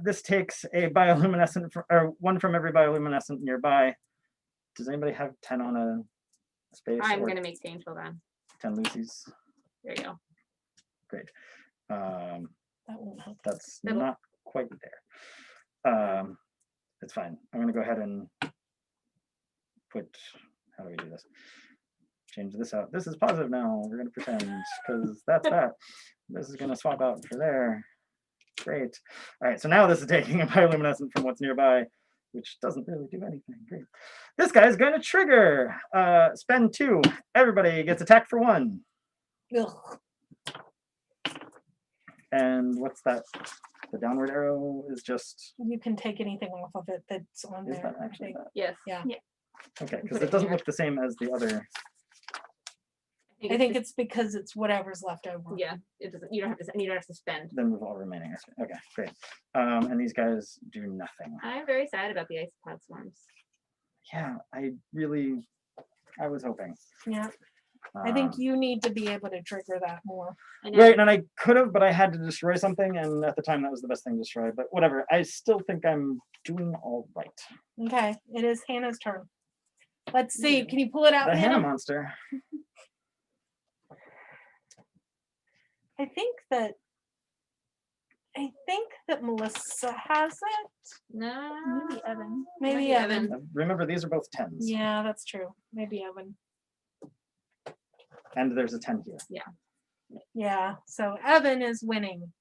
This takes a bioluminescent, or 1 from every bioluminescent nearby. Does anybody have 10 on a space? I'm or gonna make change. Hold on. 10 Lucy's? There you go. Great. That won't help. That's That'll- not quite there. It's fine. I'm gonna go ahead and put, how do we do this? Change this out. This is positive now. We're gonna pretend, because that's that. This is gonna swap out for there. Great. All right, so now this is taking a bioluminescent from what's nearby, which doesn't really do anything. Great. This guy's gonna trigger. Spend 2. Everybody gets attacked for 1. Ugh. And what's that? The downward arrow is just, You can take anything off of it that's on is there. that I actually think. that? Yes. Yeah. Okay, because Put it it doesn't here. look the same as the other. I think it's because it's whatever's left over. Yeah. It doesn't. You don't have to. You don't have to spend. Then with all remaining. Okay, great. And these guys do nothing. I'm very sad about the isopod swarms. Yeah, I was hoping. Yeah. I think Um, you need to be able to trigger that more. I know. Right, and I could have, but I had to destroy something, and at the time that was the best thing to destroy. But whatever, I still think I'm doing all right. Okay, it is Hannah's turn. Let's see. Can you pull it out, The Hannah Hannah? monster. I think that Melissa has it. No. Maybe Evan. Maybe Maybe Evan. Evan. Remember, these are both 10s. Yeah, that's true. Maybe Evan. And there's a 10 here. Yeah. So Evan is winning.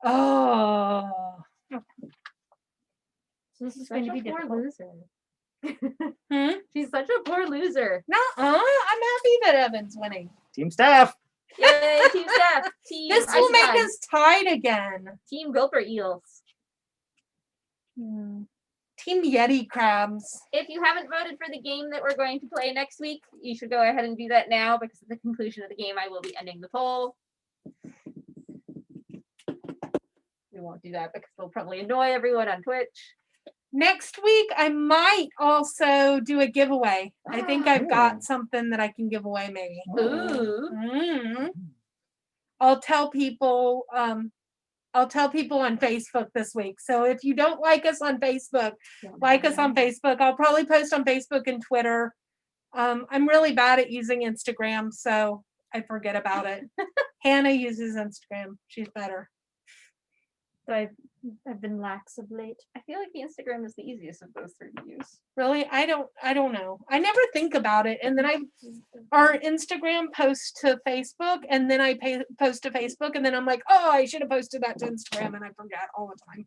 Oh. So this is Such going to a be poor difficult. loser. Hmm? She's such a poor loser. No, I'm happy that Evan's winning. Team staff. Yay, team staff. Team. This will make Isopod. us tied again. Team gulper eels. Hmm. Team Yeti crabs. If you haven't voted for the game that we're going to play next week, you should go ahead and do that now, because at the conclusion of the game, I will be ending the poll. We won't do that because it'll probably annoy everyone on Twitch. Next week, I might also do a giveaway. I think I've Ooh. got something that I can give away, maybe. Ooh. Mm. I'll tell people. I'll tell people on Facebook this week. So if you don't like us on Facebook, like us on Facebook. I'll probably post on Facebook and Twitter. I'm really bad at using Instagram, so I forget about it. Hannah uses Instagram. She's better. So I've been lax of late. I feel like the Instagram is the easiest of those 3 to use. Really? I don't know. I never think about it. And then our Instagram posts to Facebook, and then I post to Facebook, and then I'm like, oh, I should have posted that to Instagram, and I forget all the time.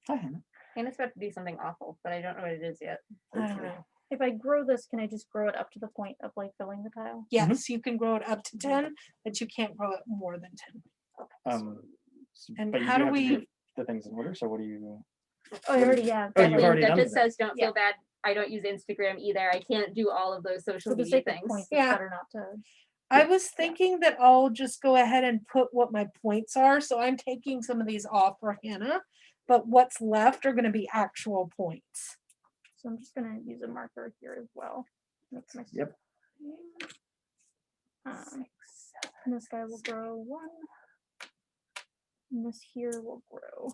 Hi, Hannah. And it's about to do something awful, but I don't know what it is yet. I don't know. If I grow this, can I just grow it up to the point of like filling the tile? Yes, you can grow it up to 10, but you can't grow it more than 10. Okay. And but you how do have to we- the things in order. So what do you? Oh, I already, yeah. Oh, you've Kathleen, already that done just that. says don't feel bad. I don't use Instagram either. I can't do all of those social For the media sake of things. points, Yeah. it's better not to. I was thinking that I'll just go ahead and put what my points are. So I'm taking some of these off for Hannah, but what's left are going to be actual points. So I'm just gonna use a marker here as well. That's my. Yep. And this guy will grow 1. And this here will grow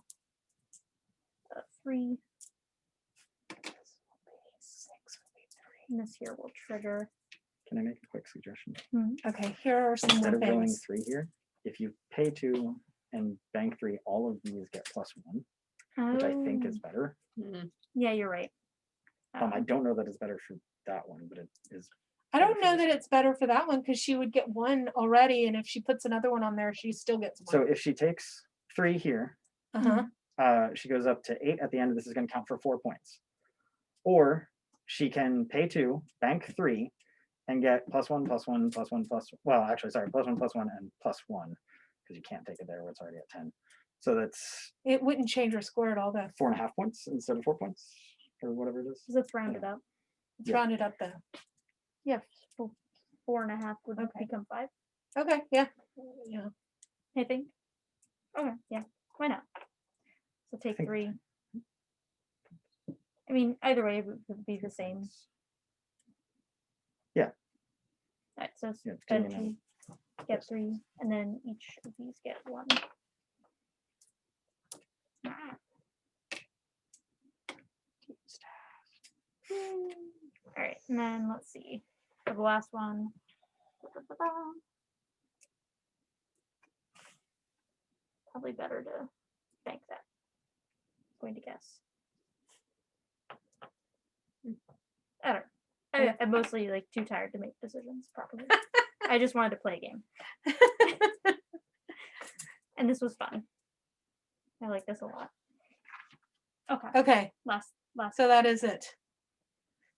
3. And this here will trigger. Can I make a quick suggestion? Okay, here are some Instead more of going things. 3 here, if you pay 2 and bank 3, all of these get +1, which I think is better. Yeah, you're right. I don't know that it's better for that one, but it is. I don't know that it's better for that one because she would get 1 already, and if she puts another one on there, she still gets 1. So if she takes 3 here, Uh-huh. she goes up to 8 at the end. This is going to count for 4 points. Or she can pay 2, bank 3, and get +1, +1, +1, well, actually, sorry, +1, +1, and +1, because you can't take it there where it's already at 10. So that's It wouldn't change her score at all, though. 4.5 points instead of 4 points, or whatever it is. Let's round it up. It's Yeah. rounded up though. Yeah, 4.5 would Okay. become 5, Okay, yeah. Yeah. I think. Okay, yeah, why not? So take think- 3. I mean, either way, it would be the same. Yeah. Alright, so Yeah, spend doing it. 2, get 3, and then each of these get 1. Alright, and then let's see. For the last one. Probably better to bank that. Going to guess. I don't. I'm mostly like too tired to make decisions properly. I just wanted to play a game, and this was fun. I like this a lot. Okay, Okay, last. so that is it.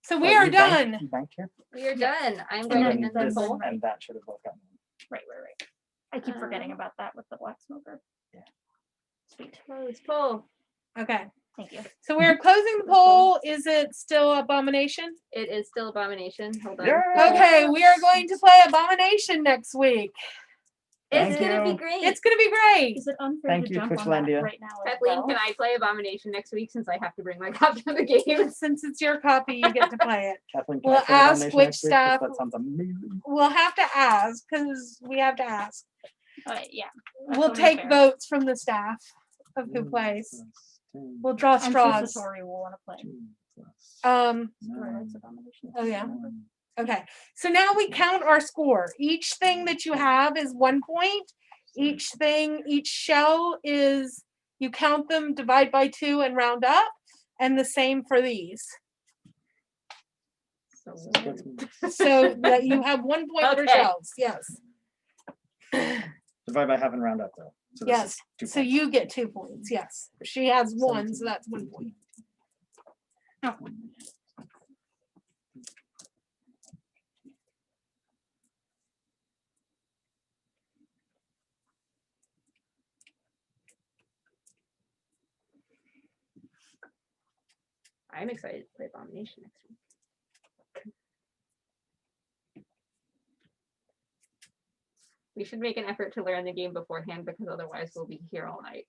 So Oh, we are you banked- done. you banked here? We are done. I'm And going then to end the this- poll. And that should have both gotten. Right. I keep forgetting about that with the black smoker. Yeah. Sweet. Close poll. Okay, Thank you. so we're closing the poll. Is it still Abomination? It is still Abomination. Hold on. Yeah. Okay, we are going to play Abomination next week. It's Thank gonna you. be great. It's gonna be great. Is it unfair Thank to you, jump on Twitchlandia. that right now? as Kathleen, well? can I play Abomination next week since I have to bring my copy of the game? Since it's your copy, you get to play it. Kathleen, can We'll I play ask Abomination which next week? 'Cause staff- That sounds amazing. We'll have to ask because we have to ask. Yeah. That's We'll only take fair. votes from the staff of who plays. We'll draw I'm sure straws. Satori will want to play. Um, Satori likes Abomination. oh yeah. Okay, so now we count our score. Each thing that you have is 1 point. Each shell is, you count them, divide by 2 and round up. And the same for these. So that you have 1 point per Okay. shells, yes. Divide by half and round up though. So this Yes, is 2 so points. you get 2 points, yes. She has 1, so that's 1 point. I'm excited to play Abomination next week. We should make an effort to learn the game beforehand because otherwise we'll be here all night.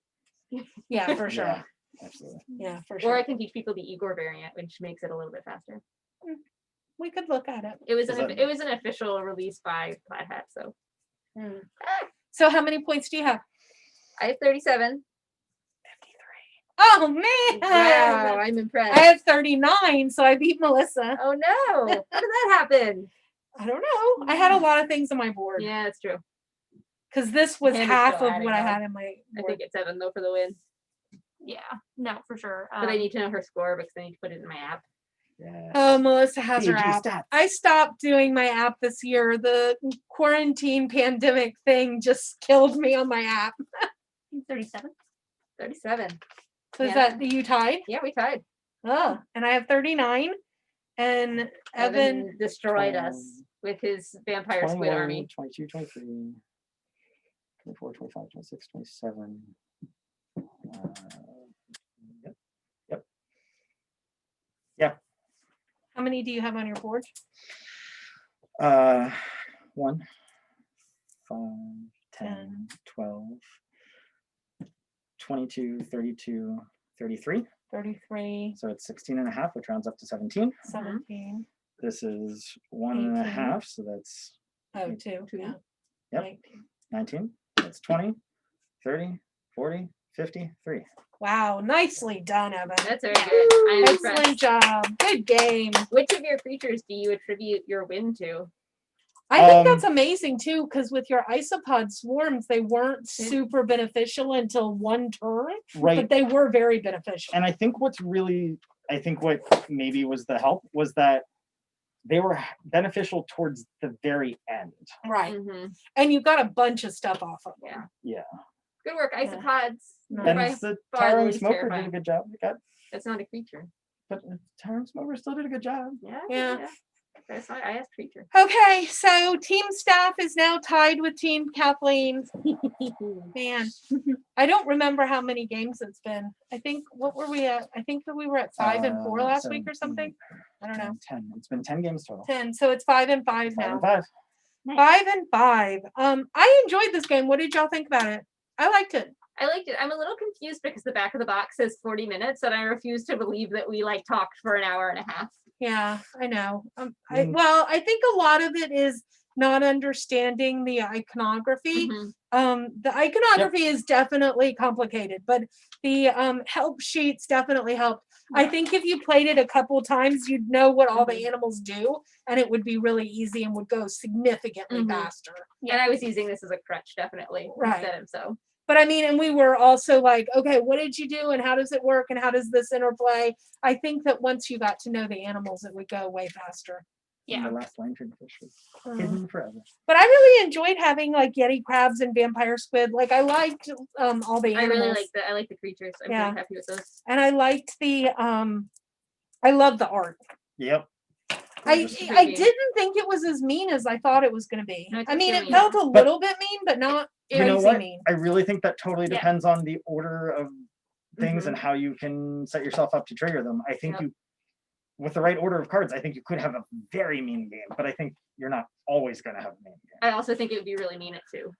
Yeah, for sure. Yeah, absolutely. Yeah, for Or I sure. can teach people the Igor variant, which makes it a little bit faster. We could look at it. It was Is that- it was an official release by Plaid Hat, so So how many points do you have? I have 37. Oh man! Wow, I'm I impressed. have 39, so I beat Melissa. Oh no! How did that happen? I don't know. I had a lot of things on my board Yeah, it's true. because this was Hannah's half still of adding what I up. had in my I board. think it's 7 though for the win. Yeah. No, for sure. But I need to know her score because I need to put it in my app. Yeah. Oh, Melissa has her PG app. stats. I stopped doing my app this year. The quarantine pandemic thing just killed me on my app. 37. 37. So is Yeah. that you tied? Yeah, we tied. Oh, and I have 39. And Evan, destroyed us with his vampire squid 21, army. 22, 23. 24, 25, 26, 27. Yep. How many do you have on your board? 1, 5, 10, 10. 12, 22, 32, 33. 33, So it's 16 and a half, which rounds up to 17. 17. This is 1 and a 18. half, so that's Oh, 2. Yeah. Yep. 19. 19. That's 20, 30, 40, 53. Wow, nicely done, Evan. That's very good. I am Excellent impressed. job. Good game. Which of your creatures do you attribute your win to? I think that's amazing too, because with your isopod swarms, they weren't super beneficial until one turn, Right. but they were very beneficial. And I think what maybe was the help was that they were beneficial towards the very end. Right. Mm-hmm. And you got a bunch of stuff off of them. Yeah. Good work, isopods. No. And By the far the Tyrant least Smoker did a terrifying. good job. That's not a creature. But the Tyrant Smoker still did a good job. Yeah. That's not, I asked creature. Okay, so team staff is now tied with Team Kathleen. Man, I don't remember how many games it's been. I think, what were we at? I think that we were at 5 and 4 last week or 17, something. I don't know. 10. It's been 10 games total. 10. So it's 5 and 5 5 now. and 5. 5 and 5. I enjoyed this game. What did y'all think about it? I liked it. I liked it. I'm a little confused because the back of the box says 40 minutes, and I refuse to believe that we talked for an hour and a half. Yeah, I know. Mm. I think a lot of it is not understanding the iconography. Mhm. The iconography is definitely complicated, but the help sheets definitely helped. I think if you played it a couple times, you'd know what all the animals do, and it would be really easy and would go significantly Mhm. faster. And I was using this as a crutch, definitely, Right. instead of so. But I mean, and we were also like, okay, what did you do and how does it work and how does this interplay? I think that once you got to know the animals, it would go way faster. And the last lanternfish was Mhm. hidden forever. But I really enjoyed having like Yeti crabs and vampire squid. Like I liked all the I animals. really like the creatures. I'm Yeah. really happy with those. And I liked the I love the art. Yep. I Just- didn't think it was as mean as I thought it was going to be. No, it I mean, didn't it feel felt a little bit mean, but not You know crazy what? mean. I really think that totally Yeah. depends on the order of things Mhm. and how you can set yourself up to trigger them. I think Yep. you, with the right order of cards, I think you could have a very mean game, but I think you're not always going to have a mean game. I also think it would be really mean at 2.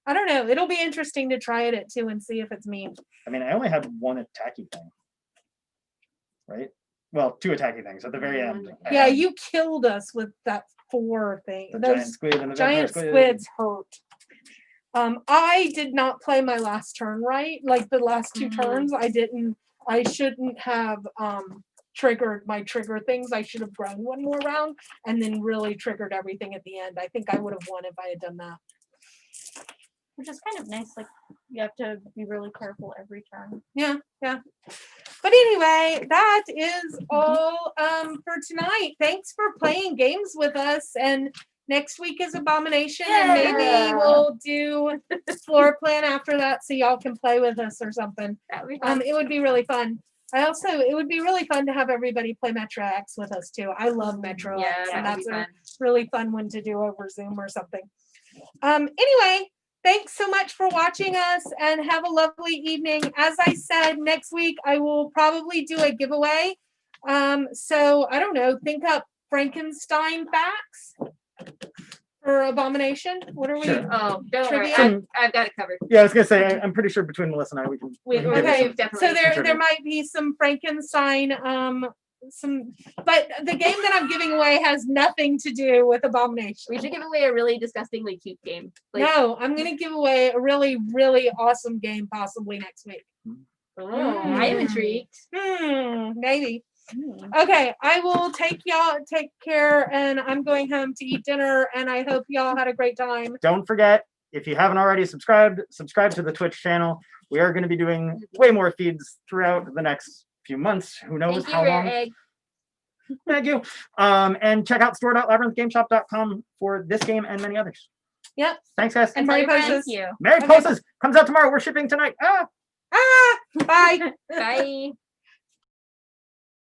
I don't know. It'll be interesting to try it at 2 and see if it's mean. I mean, I only had one attacky thing, right? Well, 2 attacky things at the very end. Yeah, you killed us with that 4 thing. The Those giant squid and the giant vampire squids hurt. I did not play my last turn right. Like the last 2 Mhm. turns, I shouldn't have triggered my trigger things. I should have grown one more round and then really triggered everything at the end. I think I would have won if I had done that. Which is kind of nice. Like you have to be really careful every turn. Yeah. But anyway, that is all for tonight. Thanks for playing games with us. And next week is Abomination, and maybe Yeah. we'll do floor plan after that so y'all can play with us or something. That would be fun. It would be really fun. It would be really fun to have everybody play Metro X with us too. I love Metro Yeah, X, and that would that's be a fun. really fun one to do over Zoom or something. Anyway, thanks so much for watching us and have a lovely evening. As I said, next week I will probably do a giveaway. So I don't know, think up Frankenstein facts for Abomination. What are we? Sure. Oh, don't worry. Trivia? I've got it covered. Yeah, I was gonna say I'm pretty sure between Melissa and I we can. We can give it Okay, some- definitely so there contribute. might be some Frankenstein but the game that I'm giving away has nothing to do with Abomination. We should give away a really disgustingly cute game. Like, No, I'm gonna give away a really, really awesome game possibly next week. oh, I am intrigued. Maybe. Okay, I will take care, and I'm going home to eat dinner, and I hope y'all had a great time. Don't forget, if you haven't already subscribe to the Twitch channel. We are going to be doing way more feeds throughout the next few months. Who knows Thank you, how Rare long? Egg. Thank you. And check out store.labyrinthgameshop.com for this game and many others. Yep. Thanks, guys. And tell your Mariposas. friends. You. Mariposas comes out tomorrow. We're shipping tonight. Bye. Bye.